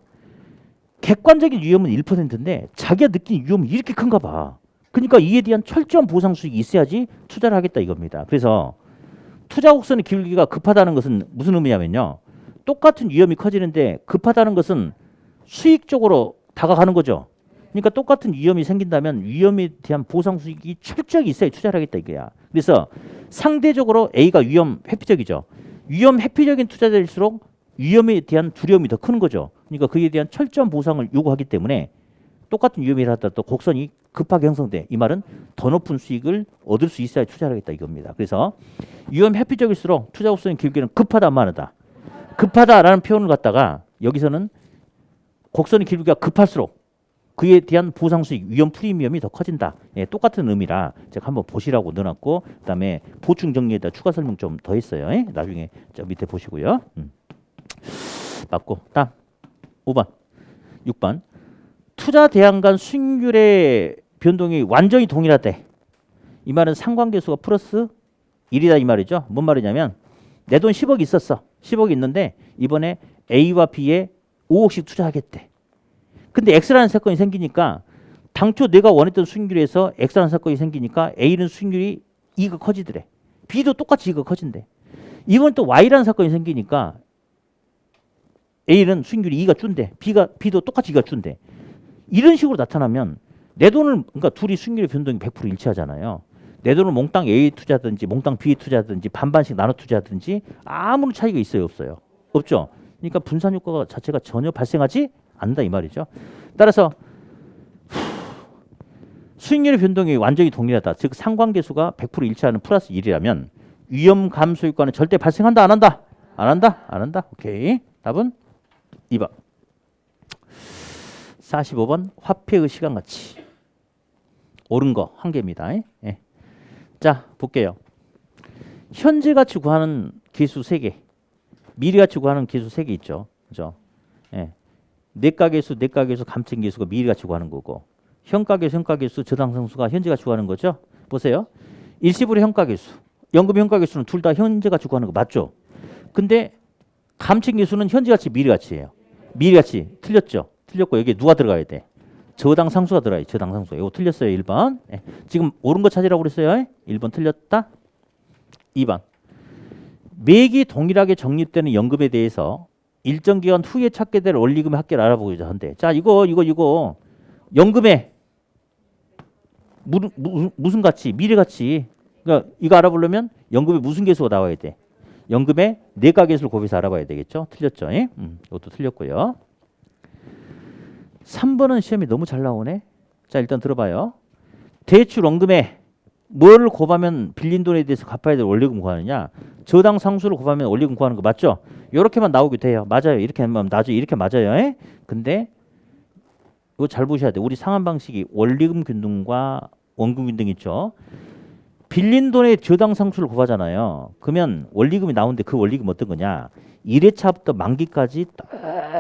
S1: 객관적인 위험은 1%인데 자기가 느낀 위험이 이렇게 큰가 봐. 그러니까 이에 대한 철저한 보상 수익이 있어야지 투자를 하겠다 이겁니다. 그래서 투자 곡선의 기울기가 급하다는 것은 무슨 의미냐면요. 똑같은 위험이 커지는데 급하다는 것은 수익 쪽으로 다가가는 거죠. 그러니까 똑같은 위험이 생긴다면 위험에 대한 보상 수익이 철저하게 있어야 투자를 하겠다 이거야. 그래서 상대적으로 A가 위험 회피적이죠. 위험 회피적인 투자자일수록 위험에 대한 두려움이 더 큰 거죠. 그러니까 그에 대한 철저한 보상을 요구하기 때문에 똑같은 위험이라 하더라도 곡선이 급하게 형성돼. 이 말은 더 높은 수익을 얻을 수 있어야 투자를 하겠다 이겁니다. 그래서 위험 회피적일수록 투자 곡선의 길기는 급하다 많으다. 급하다라는 표현을 갖다가 여기서는 곡선의 길기가 급할수록 그에 대한 보상 수익, 위험 프리미엄이 더 커진다. 예, 똑같은 의미라 제가 한번 보시라고 넣어놨고 그다음에 보충 정리에다 추가 설명 좀 더 했어요. 예? 나중에 저 밑에 보시고요. 맞고 다음 5번 6번 투자 대안 간 수익률의 변동이 완전히 동일하대. 이 말은 상관계수가 플러스 1이다 이 말이죠. 뭔 말이냐면 내 돈 10억 있었어. 10억 있는데 이번에 A와 B에 5억씩 투자하겠대. 근데 X라는 사건이 생기니까 당초 내가 원했던 수익률에서 X라는 사건이 생기니까 A는 수익률이 2가 커지더래. B도 똑같이 2가 커진대. 이번 또 Y라는 사건이 생기니까 A는 수익률이 2가 준대. B도 똑같이 2가 준대. 이런 식으로 나타나면 내 돈을 그러니까 둘이 수익률의 변동이 100% 일치하잖아요. 내 돈을 몽땅 A 투자든지 몽땅 B 투자든지 반반씩 나눠 투자든지 아무런 차이가 있어요 없어요? 없죠. 그러니까 분산 효과가 자체가 전혀 발생하지 않는다 이 말이죠. 따라서 수익률의 변동이 완전히 동일하다. 즉 상관계수가 100% 일치하는 플러스 1이라면 위험 감소 효과는 절대 발생한다 안 한다? 안 한다? 안 한다. 오케이. 답은 2번. 45번 화폐의 시간가치. 옳은 거 한 개입니다. 예. 자 볼게요. 현재 가치 구하는 계수 3개, 미래 가치 구하는 계수 3개 있죠. 그죠? 예. 내가계수, 감증계수가 미래 가치 구하는 거고 현가계수, 저당상수가 현재 가치 구하는 거죠. 보세요. 일시불의 현가계수, 연금 현가계수는 둘 다 현재 가치 구하는 거 맞죠? 근데 감증계수는 현재 가치, 미래 가치예요. 미래 가치 틀렸죠? 틀렸고 여기에 누가 들어가야 돼? 저당상수가 들어가요. 저당상수. 이거 틀렸어요. 1번. 예. 지금 옳은 거 찾으라고 그랬어요. 1번 틀렸다. 2번. 매기 동일하게 적립되는 연금에 대해서 일정 기간 후에 찾게 될 원리금의 합계를 알아보고자 한대. 자, 이거 연금에 무슨 가치? 미래 가치. 그러니까 이거 알아보려면 연금에 무슨 계수가 나와야 돼? 연금에 내가계수를 곱해서 알아봐야 되겠죠? 틀렸죠? 이것도 틀렸고요. 3번은 시험이 너무 잘 나오네. 자, 일단 들어봐요. 대출 원금에 뭐를 곱하면 빌린 돈에 대해서 갚아야 될 원리금 구하느냐? 저당 상수를 곱하면 원리금 구하는 거 맞죠? 이렇게만 나오게 돼요. 맞아요. 이렇게 하면 나중에 이렇게 맞아요. 근데 이거 잘 보셔야 돼. 우리 상환 방식이 원리금 균등과 원금 균등 있죠. 빌린 돈의 저당 상수를 곱하잖아요. 그러면 원리금이 나오는데 그 원리금 어떤 거냐? 1회차부터 만기까지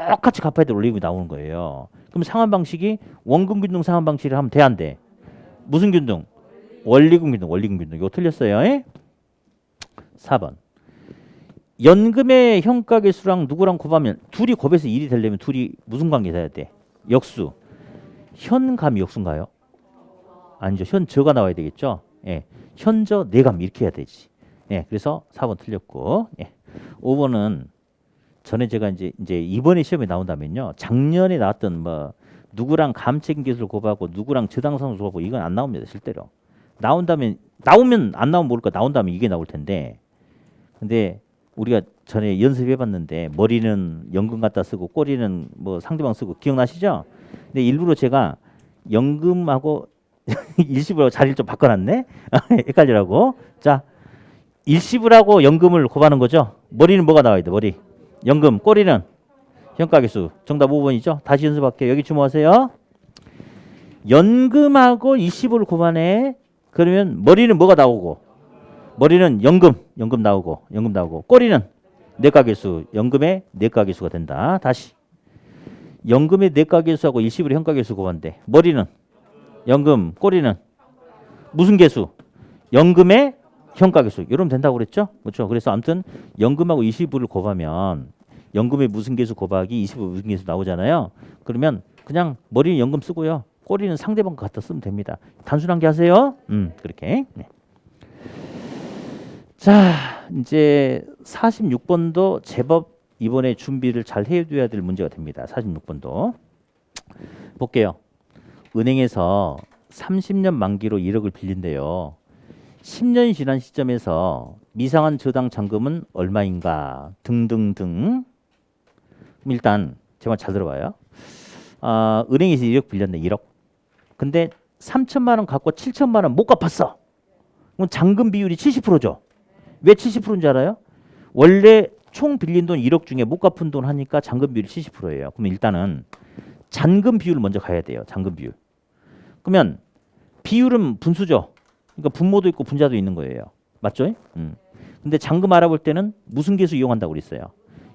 S1: 똑같이 갚아야 될 원리금이 나오는 거예요. 그럼 상환 방식이 원금 균등 상환 방식을 하면 돼 안 돼? 무슨 균등? 원리금 균등. 이거 틀렸어요. 4번. 연금의 현가계수랑 누구랑 곱하면 둘이 곱해서 1이 되려면 둘이 무슨 관계 돼야 돼? 역수. 현감이 역수인가요? 아니죠. 현저가 나와야 되겠죠. 예. 현저 내감 이렇게 해야 되지. 예. 그래서 4번 틀렸고. 예. 5번은 전에 제가 이제 이번에 시험에 나온다면요. 작년에 나왔던 뭐 누구랑 감책 기술 곱하고 누구랑 저당상수 곱하고 이건 안 나옵니다. 실제로. 나오면 안 나오면 모를까 나온다면 이게 나올 텐데. 근데 우리가 전에 연습해 봤는데 머리는 연금 갖다 쓰고 꼬리는 뭐 상대방 쓰고 기억나시죠? 근데 일부러 제가 연금하고 일시불하고 자리를 좀 바꿔놨네. 헷갈리라고. 자, 일시불 하고 연금을 곱하는 거죠. 머리는 뭐가 나와야 돼? 머리. 연금. 꼬리는 현가계수. 정답 5번이죠. 다시 연습할게요. 여기 주목하세요. 연금하고 일시불을 곱하네. 그러면 머리는 뭐가 나오고? 머리는 연금. 연금 나오고. 꼬리는 내과계수. 연금의 내과계수가 된다. 다시. 연금의 내과계수하고 일시불의 현가계수 곱한대. 머리는 연금. 꼬리는 무슨 계수? 연금의 현가계수. 이러면 된다고 그랬죠? 그렇죠. 그래서 아무튼 연금하고 일시불을 곱하면 연금의 무슨 계수 곱하기 일시불 무슨 계수 나오잖아요. 그러면 그냥 머리는 연금 쓰고요. 꼬리는 상대방 갖다 쓰면 됩니다. 단순한 게 하세요. 그렇게. 네. 자, 이제 46번도 제법 이번에 준비를 잘 해둬야 될 문제가 됩니다. 46번도. 볼게요. 은행에서 30년 만기로 1억을 빌린대요. 10년이 지난 시점에서 미상한 저당 잔금은 얼마인가 등등등. 일단 제 말 잘 들어봐요. 은행에서 1억 빌렸네. 1억. 근데 3천만 원 갖고 7천만 원 못 갚았어. 그럼 잔금 비율이 70%죠. 왜 70%인지 알아요? 원래 총 빌린 돈 1억 중에 못 갚은 돈 하니까 잔금 비율이 70%예요. 그러면 일단은 잔금 비율을 먼저 가야 돼요. 잔금 비율. 그러면 비율은 분수죠. 그러니까 분모도 있고 분자도 있는 거예요. 맞죠? 근데 잔금 알아볼 때는 무슨 계수 이용한다고 그랬어요?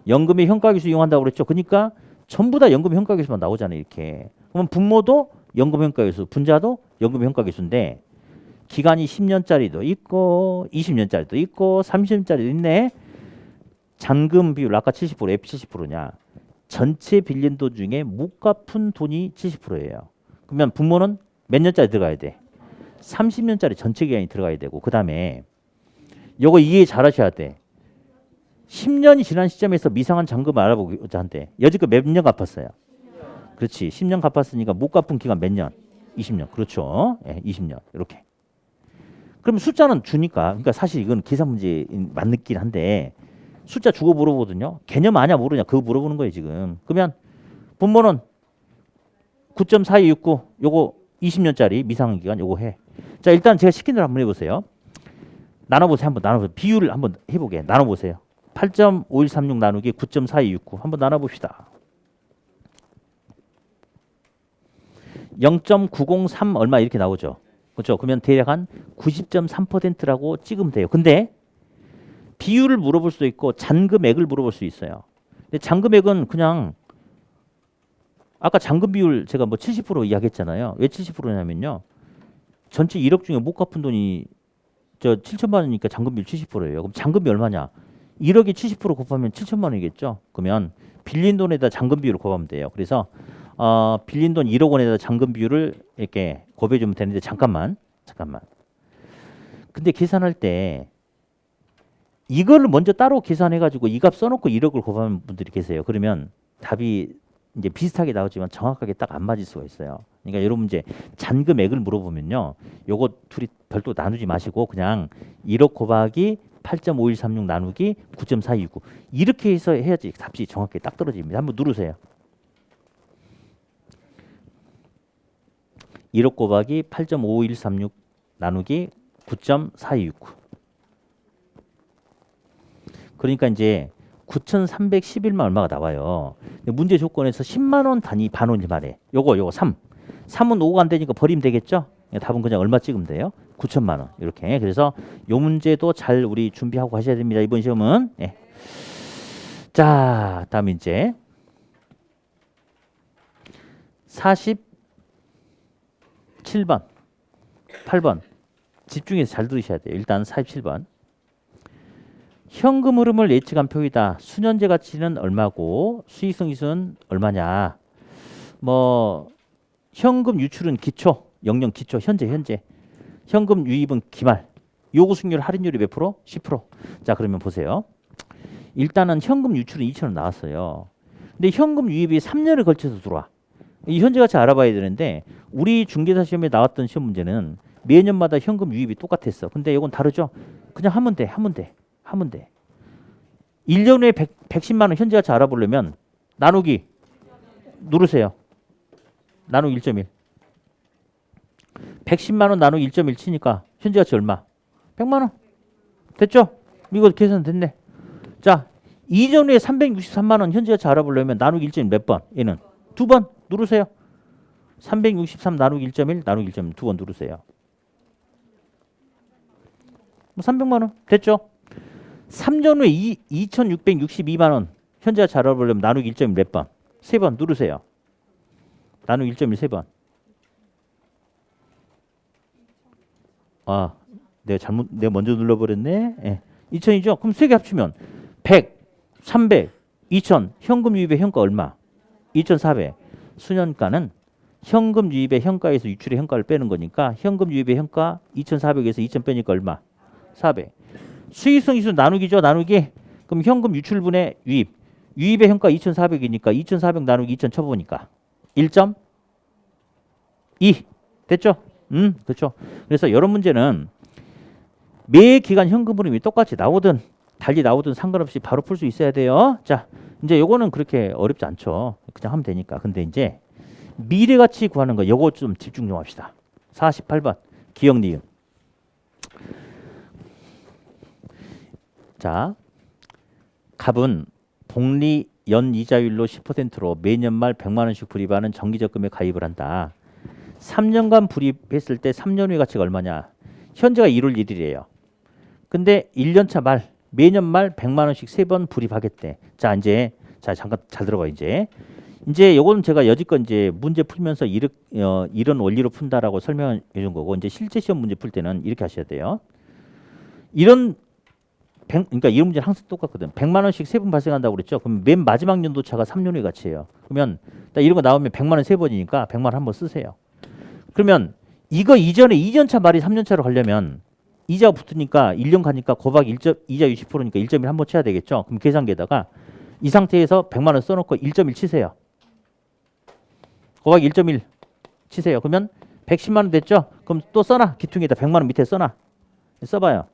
S1: 연금의 현가계수 이용한다고 그랬죠. 그러니까 전부 다 연금 현가계수만 나오잖아요. 이렇게. 그러면 분모도 연금 현가계수, 분자도 연금 현가계수인데 기간이 10년짜리도 있고 20년짜리도 있고 30년짜리도 있네. 잔금 비율 아까 70%, 왜 70%냐? 전체 빌린 돈 중에 못 갚은 돈이 70%예요. 그러면 분모는 몇 년짜리 들어가야 돼? 30년짜리 전체 기간이 들어가야 되고 그 다음에 요거 이해 잘 하셔야 돼. 10년이 지난 시점에서 미상한 잔금을 알아보고자 한대. 여지껏 몇 년 갚았어요? 그렇지. 10년 갚았으니까 못 갚은 기간 몇 년? 20년. 그렇죠. 예, 20년. 이렇게. 그럼 숫자는 주니까. 그러니까 사실 이건 계산 문제 맞긴 한데 숫자 주고 물어보거든요. 개념 아냐 모르냐 그거 물어보는 거예요 지금. 그러면 분모는 9.4269 요거 20년짜리 미상한 기간 요거 해. 자 일단 제가 시킨 대로 한번 해보세요. 나눠보세요. 한번 나눠보세요. 비율을 한번 해보게. 나눠보세요. 8.5136 나누기 9.4269 한번 나눠봅시다. 0.903 얼마 이렇게 나오죠. 그렇죠? 그러면 대략 한 90.3%라고 찍으면 돼요. 근데 비율을 물어볼 수도 있고 잔금액을 물어볼 수 있어요. 근데 잔금액은 그냥 아까 잔금 비율 제가 뭐 70% 이야기했잖아요. 왜 70%냐면요. 전체 1억 중에 못 갚은 돈이 저 7천만 원이니까 잔금 비율 70%예요. 그럼 잔금이 얼마냐? 1억이 70% 곱하면 7천만 원이겠죠. 그러면 빌린 돈에다 잔금 비율을 곱하면 돼요. 그래서 빌린 돈 1억 원에다 잔금 비율을 이렇게 곱해주면 되는데 잠깐만. 근데 계산할 때 이거를 먼저 따로 계산해가지고 이 값 써놓고 1억을 곱하는 분들이 계세요. 그러면 답이 이제 비슷하게 나오지만 정확하게 딱 안 맞을 수가 있어요. 그러니까 여러분 이제 잔금액을 물어보면요. 요거 둘이 별도 나누지 마시고 그냥 1억 곱하기 8.5136 나누기 9.4269 이렇게 해서 해야지 답이 정확하게 딱 떨어집니다. 한번 누르세요. 1억 곱하기 8.5136 나누기 9.4269 그러니까 이제 9,311만 얼마가 나와요. 문제 조건에서 10만 원 단위 반원이 말해. 요거 3. 3은 5가 안 되니까 버리면 되겠죠? 답은 그냥 얼마 찍으면 돼요? 9천만 원. 이렇게. 그래서 요 문제도 잘 우리 준비하고 가셔야 됩니다. 이번 시험은. 예. 자, 다음 이제 47번, 8번 집중해서 잘 들으셔야 돼요. 일단 47번. 현금 흐름을 예측한 표이다. 수년제 가치는 얼마고 수익성 지수는 얼마냐. 뭐 현금 유출은 기초, 영영 기초, 현재. 현금 유입은 기말. 요구 수익률 할인율이 몇 프로? 10%. 자 그러면 보세요. 일단은 현금 유출은 2,000원 나왔어요. 근데 현금 유입이 3년을 걸쳐서 들어와. 이 현재 가치 알아봐야 되는데 우리 중개사 시험에 나왔던 시험 문제는 매년마다 현금 유입이 똑같았어. 근데 이건 다르죠. 그냥 하면 돼. 1년 후에 110만 원 현재 가치 알아보려면 나누기 누르세요. 나누기 1.1. 110만 원 나누기 1.1 치니까 현재 가치 얼마? 100만 원. 됐죠? 이거 계산 됐네. 자, 이전 후에 363만 원 현재 가치 알아보려면 나누기 1.1 몇 번? 얘는 두 번 누르세요. 363 나누기 1.1 나누기 1.1 두 번 누르세요. 300만 원 됐죠? 3년 후에 2,662만 원 현재 가치 알아보려면 나누기 1.1 몇 번? 세 번 누르세요. 나누기 1.1 세 번. 아, 내가 먼저 눌러버렸네. 예. 2,000이죠? 그럼 세 개 합치면 100, 300, 2,000 현금 유입의 현가 얼마? 2,400. 수년가는 현금 유입의 현가에서 유출의 현가를 빼는 거니까 현금 유입의 현가 2,400에서 2,000 빼니까 얼마? 400. 수익성 지수 나누기죠. 나누기. 그럼 현금 유출분의 유입. 유입의 현가 2,400이니까 2,400 나누기 2,000 쳐보니까 1.2 됐죠? 그렇죠. 그래서 이런 문제는 매 기간 현금 흐름이 똑같이 나오든 달리 나오든 상관없이 바로 풀 수 있어야 돼요. 자, 이제 요거는 그렇게 어렵지 않죠. 그냥 하면 되니까. 근데 이제 미래 가치 구하는 거 요거 좀 집중 좀 합시다. 48번 기억 니은. 자, 갑은 복리 연이자율로 10%로 매년 말 100만 원씩 불입하는 정기적금에 가입을 한다. 3년간 불입했을 때 3년 후의 가치가 얼마냐? 현재가 1월 1일이에요. 근데 1년차 말 매년 말 100만 원씩 3번 불입하겠대. 자, 이제 잠깐 잘 들어봐 이제. 이제 요거는 제가 여지껏 이제 문제 풀면서 이런 원리로 푼다라고 설명해 준 거고 이제 실제 시험 문제 풀 때는 이렇게 하셔야 돼요. 그러니까 이런 문제는 항상 똑같거든. 100만 원씩 3번 발생한다고 그랬죠. 그럼 맨 마지막 연도차가 3년 후의 가치예요. 그러면 딱 이런 거 나오면 100만 원 3번이니까 100만 원 한번 쓰세요. 그러면 이거 이전에 2년차 말이 3년차로 가려면 이자가 붙으니까 1년 가니까 곱하기 이자율 10%니까 1.1 한번 쳐야 되겠죠. 그럼 계산기에다가 이 상태에서 100만 원 써놓고 1.1 치세요. 곱하기 1.1 치세요. 그러면 110만 원 됐죠? 그럼 또 써놔. 기퉁에다 100만 원 밑에 써놔. 써봐요.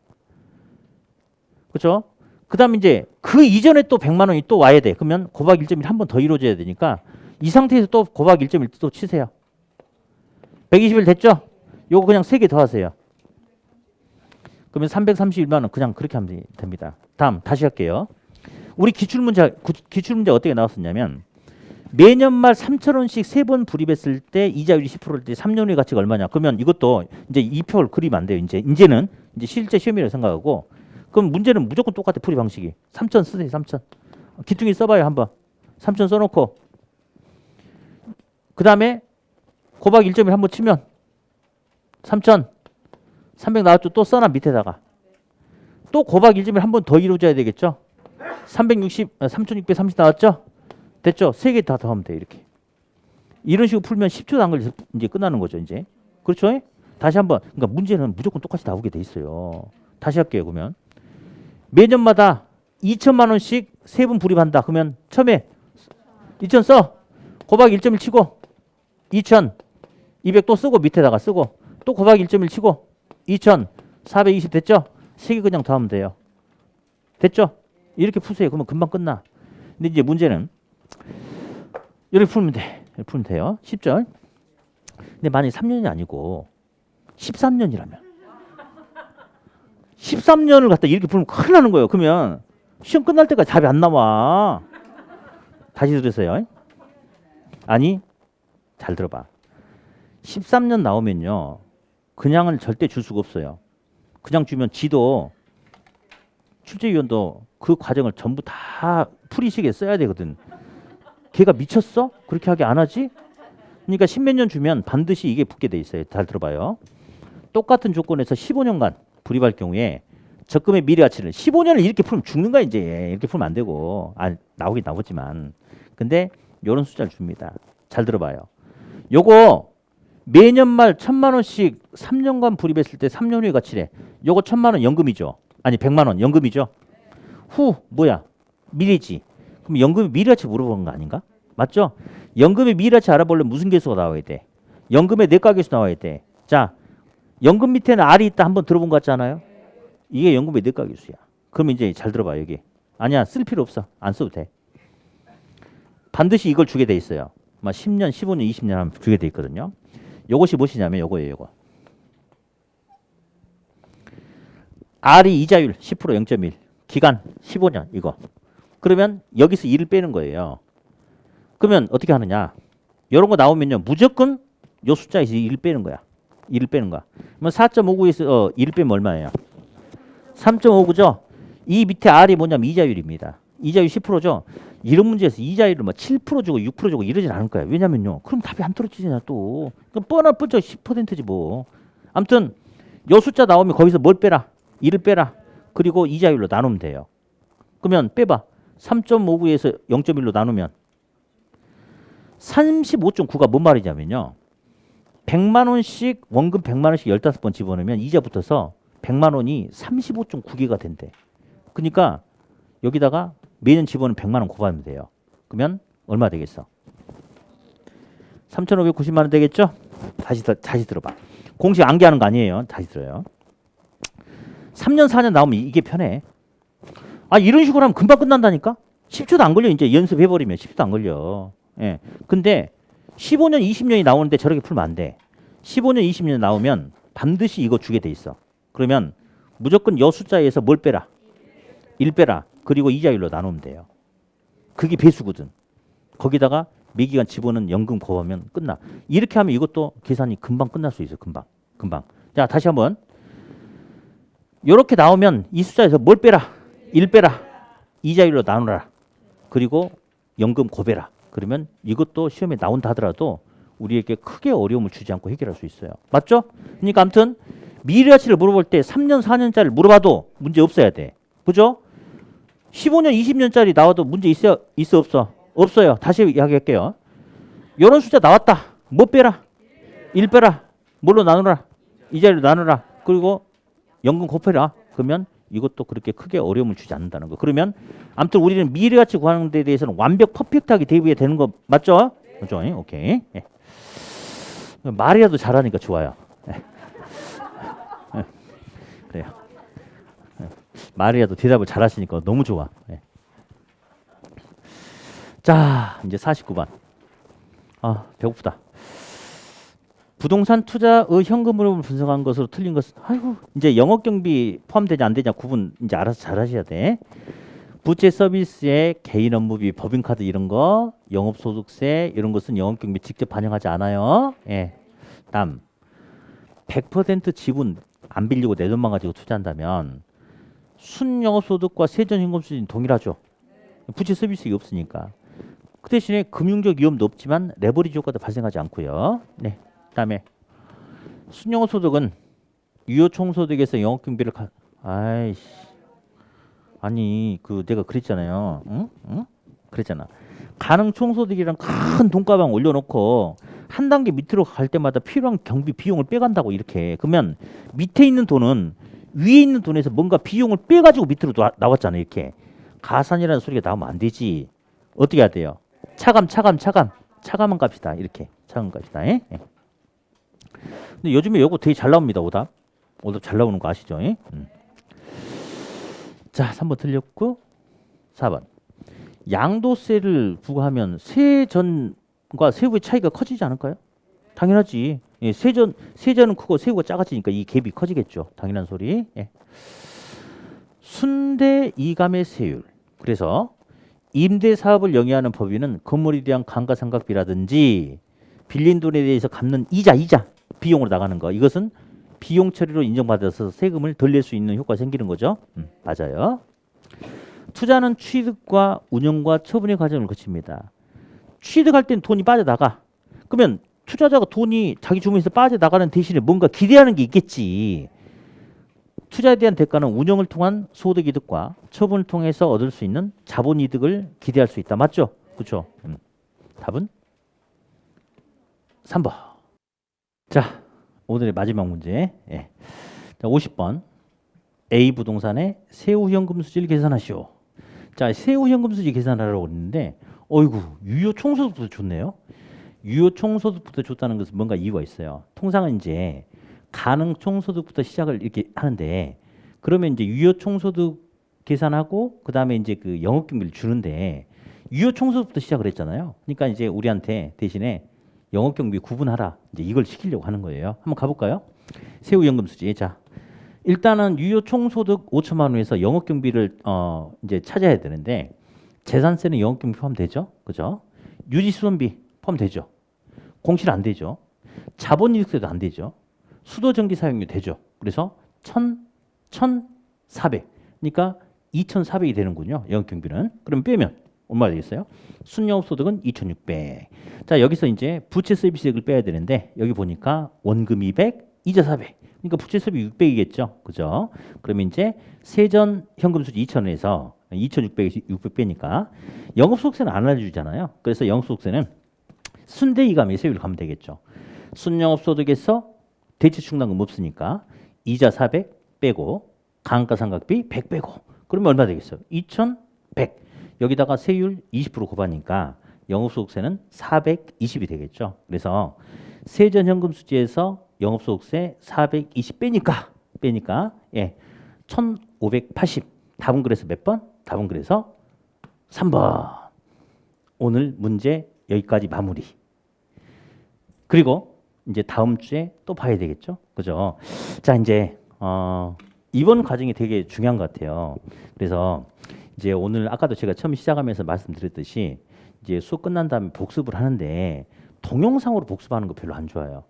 S1: 그렇죠? 그 다음 이제 그 이전에 또 100만 원이 또 와야 돼. 그러면 곱하기 1.1 한 번 더 이루어져야 되니까 이 상태에서 또 곱하기 1.1 또 치세요. 120일 됐죠? 요거 그냥 3개 더 하세요. 그러면 331만 원 그냥 그렇게 하면 됩니다. 다음 다시 할게요. 우리 기출문제 어떻게 나왔었냐면 매년 말 3,000원씩 3번 불입했을 때 이자율이 10%일 때 3년 후의 가치가 얼마냐? 그러면 이것도 이제 이 표를 그리면 안 돼요. 이제는 이제 실제 시험이라고 생각하고 그럼 문제는 무조건 똑같아. 풀이 방식이. 3,000 쓰세요. 3,000. 기퉁이 써봐요. 한번. 3,000 써놓고 그 다음에 곱하기 1.1 한번 치면 3,000 300 나왔죠. 또 써놔. 밑에다가 또 곱하기 1.1 한번 더 이루어져야 되겠죠. 3,630 나왔죠. 됐죠. 3개 다 더하면 돼. 이렇게 이런 식으로 풀면 10초도 안 걸려서 이제 끝나는 거죠. 이제 그렇죠. 다시 한번. 그러니까 문제는 무조건 똑같이 나오게 돼 있어요. 다시 할게요. 그러면 매년마다 2천만 원씩 3번 불입한다. 그러면 처음에 2천 써. 곱하기 1.1 치고 2천 200 또 쓰고 밑에다가 쓰고 또 곱하기 1.1 치고 2천 420 됐죠? 3개 그냥 더하면 돼요. 됐죠? 이렇게 푸세요. 그러면 금방 끝나. 근데 이제 문제는 이렇게 풀면 돼. 이렇게 풀면 돼요. 10절. 근데 만약에 3년이 아니고 13년이라면 13년을 갖다 이렇게 풀면 큰일 나는 거예요. 그러면 시험 끝날 때까지 답이 안 나와. 다시 들으세요. 아니, 잘 들어봐. 13년 나오면요. 그냥은 절대 줄 수가 없어요. 그냥 주면 지도 출제위원도 그 과정을 전부 다 풀이식에 써야 되거든. 걔가 미쳤어? 그렇게 하게 안 하지? 그러니까 10몇 년 주면 반드시 이게 붙게 돼 있어요. 잘 들어봐요. 똑같은 조건에서 15년간 불입할 경우에 적금의 미래 가치를 15년을 이렇게 풀면 죽는 거야. 이제 이렇게 풀면 안 되고 나오긴 나오지만 근데 이런 숫자를 줍니다. 잘 들어봐요. 요거 매년 말 1,000만 원씩 3년간 불입했을 때 3년 후의 가치래. 요거 1,000만 원 연금이죠. 아니 100만 원 연금이죠. 후 뭐야? 미래지. 그럼 연금의 미래 가치 물어보는 거 아닌가? 맞죠? 연금의 미래 가치 알아보려면 무슨 계수가 나와야 돼? 연금의 내과 계수 나와야 돼. 자, 연금 밑에는 R이 있다 한번 들어본 것 같잖아요. 이게 연금의 내과 계수야. 그러면 이제 잘 들어봐 여기. 아니야 쓸 필요 없어. 안 써도 돼. 반드시 이걸 주게 돼 있어요. 10년, 15년, 20년 하면 주게 돼 있거든요. 요것이 무엇이냐면 요거예요. 요거. R이 이자율 10% 0.1. 기간 15년 이거. 그러면 여기서 1을 빼는 거예요. 그러면 어떻게 하느냐? 이런 거 나오면요. 무조건 요 숫자에서 1을 빼는 거야. 1을 빼는 거야. 그러면 4.59에서 1을 빼면 얼마예요? 3.59죠? 이 밑에 R이 뭐냐면 이자율입니다. 이자율 10%죠? 이런 문제에서 이자율을 뭐 7% 주고 6% 주고 이러진 않을 거야. 왜냐면요. 그럼 답이 안 떨어지잖아 또. 그럼 뻔뻔쩍 10%지 뭐. 아무튼 요 숫자 나오면 거기서 뭘 빼라? 1을 빼라. 그리고 이자율로 나누면 돼요. 그러면 빼봐. 3.59에서 0.1로 나누면 35.9가 뭔 말이냐면요. 100만 원씩 원금 100만 원씩 15번 집어넣으면 이자 붙어서 100만 원이 35.9개가 된대. 그러니까 여기다가 매년 집어넣으면 100만 원 곱하면 돼요. 그러면 얼마 되겠어? 3,590만 원 되겠죠? 다시 들어봐. 공식 암기하는 거 아니에요. 다시 들어요. 3년 4년 나오면 이게 편해. 아 이런 식으로 하면 금방 끝난다니까? 10초도 안 걸려. 이제 연습해버리면 10초도 안 걸려. 예. 근데 15년 20년이 나오는데 저렇게 풀면 안 돼. 15년 20년 나오면 반드시 이거 주게 돼 있어. 그러면 무조건 여 숫자에서 뭘 빼라? 1 빼라. 그리고 이자율로 나누면 돼요. 그게 배수거든. 거기다가 매기간 집어넣은 연금 곱하면 끝나. 이렇게 하면 이것도 계산이 금방 끝날 수 있어. 금방. 자 다시 한번. 이렇게 나오면 이 숫자에서 뭘 빼라? 1 빼라. 이자율로 나누라. 그리고 연금 곱해라. 그러면 이것도 시험에 나온다 하더라도 우리에게 크게 어려움을 주지 않고 해결할 수 있어요. 맞죠? 그러니까 아무튼 미래가치를 물어볼 때 3년 4년짜리를 물어봐도 문제 없어야 돼. 그죠? 15년 20년짜리 나와도 문제 있어 없어? 없어요. 다시 이야기할게요. 이런 숫자 나왔다. 뭐 빼라? 1 빼라. 뭘로 나누라? 이자율로 나누라. 그리고 연금 곱해라. 그러면 이것도 그렇게 크게 어려움을 주지 않는다는 거. 그러면 아무튼 우리는 미래가치 구하는 데 대해서는 완벽 퍼펙트하게 대비해야 되는 거 맞죠? 맞죠? 오케이. 예. 말이라도 잘하니까 좋아요. 예. 예. 그래요. 예. 말이라도 대답을 잘하시니까 너무 좋아. 예. 자, 이제 49번. 아, 배고프다. 부동산 투자의 현금 흐름을 분석한 것으로 틀린 것은 아이고 이제 영업 경비 포함되냐 안 되냐 구분 이제 알아서 잘 하셔야 돼. 부채 서비스에 개인 업무비, 법인카드 이런 거, 영업소득세 이런 것은 영업 경비 직접 반영하지 않아요. 예. 다음 100% 지분 안 빌리고 내 돈만 가지고 투자한다면 순영업소득과 세전현금 수준이 동일하죠. 부채 서비스가 없으니까. 그 대신에 금융적 위험도 없지만 레버리지 효과도 발생하지 않고요. 네. 그다음에 순영업소득은 유효총소득에서 영업경비를 아이씨 아니 그 내가 그랬잖아요. 응? 그랬잖아. 가능총소득이랑 큰 돈가방 올려놓고 한 단계 밑으로 갈 때마다 필요한 경비 비용을 빼간다고 이렇게. 그러면 밑에 있는 돈은 위에 있는 돈에서 뭔가 비용을 빼가지고 밑으로 나왔잖아요. 이렇게. 가산이라는 소리가 나오면 안 되지. 어떻게 해야 돼요? 차감한 값이다. 이렇게 차감 값이다. 예? 근데 요즘에 요거 되게 잘 나옵니다. 오답 잘 나오는 거 아시죠? 자 3번 틀렸고 4번 양도세를 부과하면 세전과 세후의 차이가 커지지 않을까요? 당연하지. 예, 세전은 크고 세후가 작아지니까 이 갭이 커지겠죠. 당연한 소리. 예. 순대 이감의 세율. 그래서 임대 사업을 영위하는 법인은 건물에 대한 감가상각비라든지 빌린 돈에 대해서 갚는 이자 비용으로 나가는 거. 이것은 비용 처리로 인정받아서 세금을 덜 낼 수 있는 효과가 생기는 거죠. 맞아요. 투자는 취득과 운영과 처분의 과정을 거칩니다. 취득할 땐 돈이 빠져나가. 그러면 투자자가 돈이 자기 주머니에서 빠져나가는 대신에 뭔가 기대하는 게 있겠지. 투자에 대한 대가는 운영을 통한 소득이득과 처분을 통해서 얻을 수 있는 자본이득을 기대할 수 있다. 맞죠? 그렇죠? 답은 3번. 자, 오늘의 마지막 문제. 예. 자, 50번. A 부동산의 세후 현금 수지를 계산하시오. 자, 세후 현금 수지 계산하라고 했는데, 어이구, 유효 총소득부터 줬네요. 유효 총소득부터 줬다는 것은 뭔가 이유가 있어요. 통상은 이제 가능 총소득부터 시작을 이렇게 하는데, 그러면 이제 유효 총소득 계산하고 그다음에 이제 그 영업 경비를 주는데 유효 총소득부터 시작을 했잖아요. 그러니까 이제 우리한테 대신에 영업 경비 구분하라. 이제 이걸 시키려고 하는 거예요. 한번 가볼까요? 세후 연금 수지. 자, 일단은 유효 총소득 5천만 원에서 영업 경비를 이제 찾아야 되는데 재산세는 영업 경비 포함되죠, 그죠? 유지수선비 포함되죠. 공실 안 되죠. 자본이득세도 안 되죠. 수도전기 사용료 되죠. 그래서 1,400. 그러니까 2,400이 되는군요. 영업 경비는. 그럼 빼면 얼마 되겠어요? 순영업소득은 2,600. 자, 여기서 이제 부채 서비스액을 빼야 되는데 여기 보니까 원금 200, 이자 400. 그러니까 부채 서비스 600이겠죠. 그죠? 그러면 이제 세전 현금 수지 2,000원에서 2,600에서 600 빼니까 영업소득세는 안 알려주잖아요. 그래서 영업소득세는 순대이가 매세율로 가면 되겠죠. 순영업소득에서 대체충당금 없으니까 이자 400 빼고 감가상각비 100 빼고 그러면 얼마 되겠어요? 2,100. 여기다가 세율 20% 곱하니까 영업소득세는 420이 되겠죠. 그래서 세전현금수지에서 영업소득세 420 빼니까 예, 1,580. 답은 그래서 몇 번? 답은 그래서 3번. 오늘 문제 여기까지 마무리. 그리고 이제 다음 주에 또 봐야 되겠죠. 그죠? 자, 이제 이번 과정이 되게 중요한 것 같아요. 그래서 이제 오늘 아까도 제가 처음 시작하면서 말씀드렸듯이 이제 수업 끝난 다음에 복습을 하는데 동영상으로 복습하는 거 별로 안 좋아요.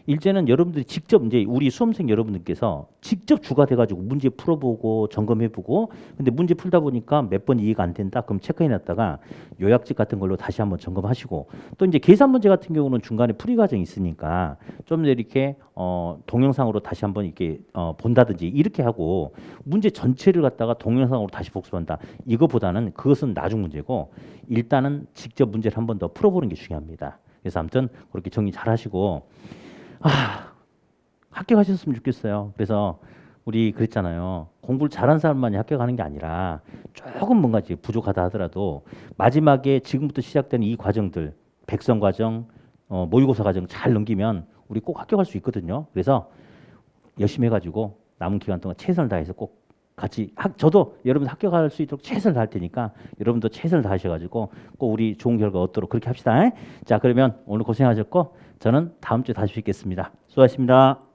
S1: 일제는 여러분들이 직접 이제 우리 수험생 여러분들께서 직접 주가 돼가지고 문제 풀어보고 점검해보고 근데 문제 풀다 보니까 몇 번 이해가 안 된다 그럼 체크해놨다가 요약집 같은 걸로 다시 한번 점검하시고 또 이제 계산 문제 같은 경우는 중간에 풀이 과정이 있으니까 좀 이렇게 동영상으로 다시 한번 이렇게 본다든지 이렇게 하고 문제 전체를 갖다가 동영상으로 다시 복습한다 이거보다는 그것은 나중 문제고 일단은 직접 문제를 한 번 더 풀어보는 게 중요합니다. 그래서 아무튼 그렇게 정리 잘 하시고 합격하셨으면 좋겠어요. 그래서 우리 그랬잖아요. 공부를 잘한 사람만이 합격하는 게 아니라 조금 뭔가 이제 부족하다 하더라도 마지막에 지금부터 시작되는 이 과정들, 백성 과정, 모의고사 과정 잘 넘기면 우리 꼭 합격할 수 있거든요. 그래서 열심히 해가지고 남은 기간 동안 최선을 다해서 꼭 같이 저도 여러분 합격할 수 있도록 최선을 다할 테니까 여러분도 최선을 다하셔가지고 꼭 우리 좋은 결과 얻도록 그렇게 합시다. 자, 그러면 오늘 고생하셨고 저는 다음 주에 다시 뵙겠습니다. 수고하셨습니다.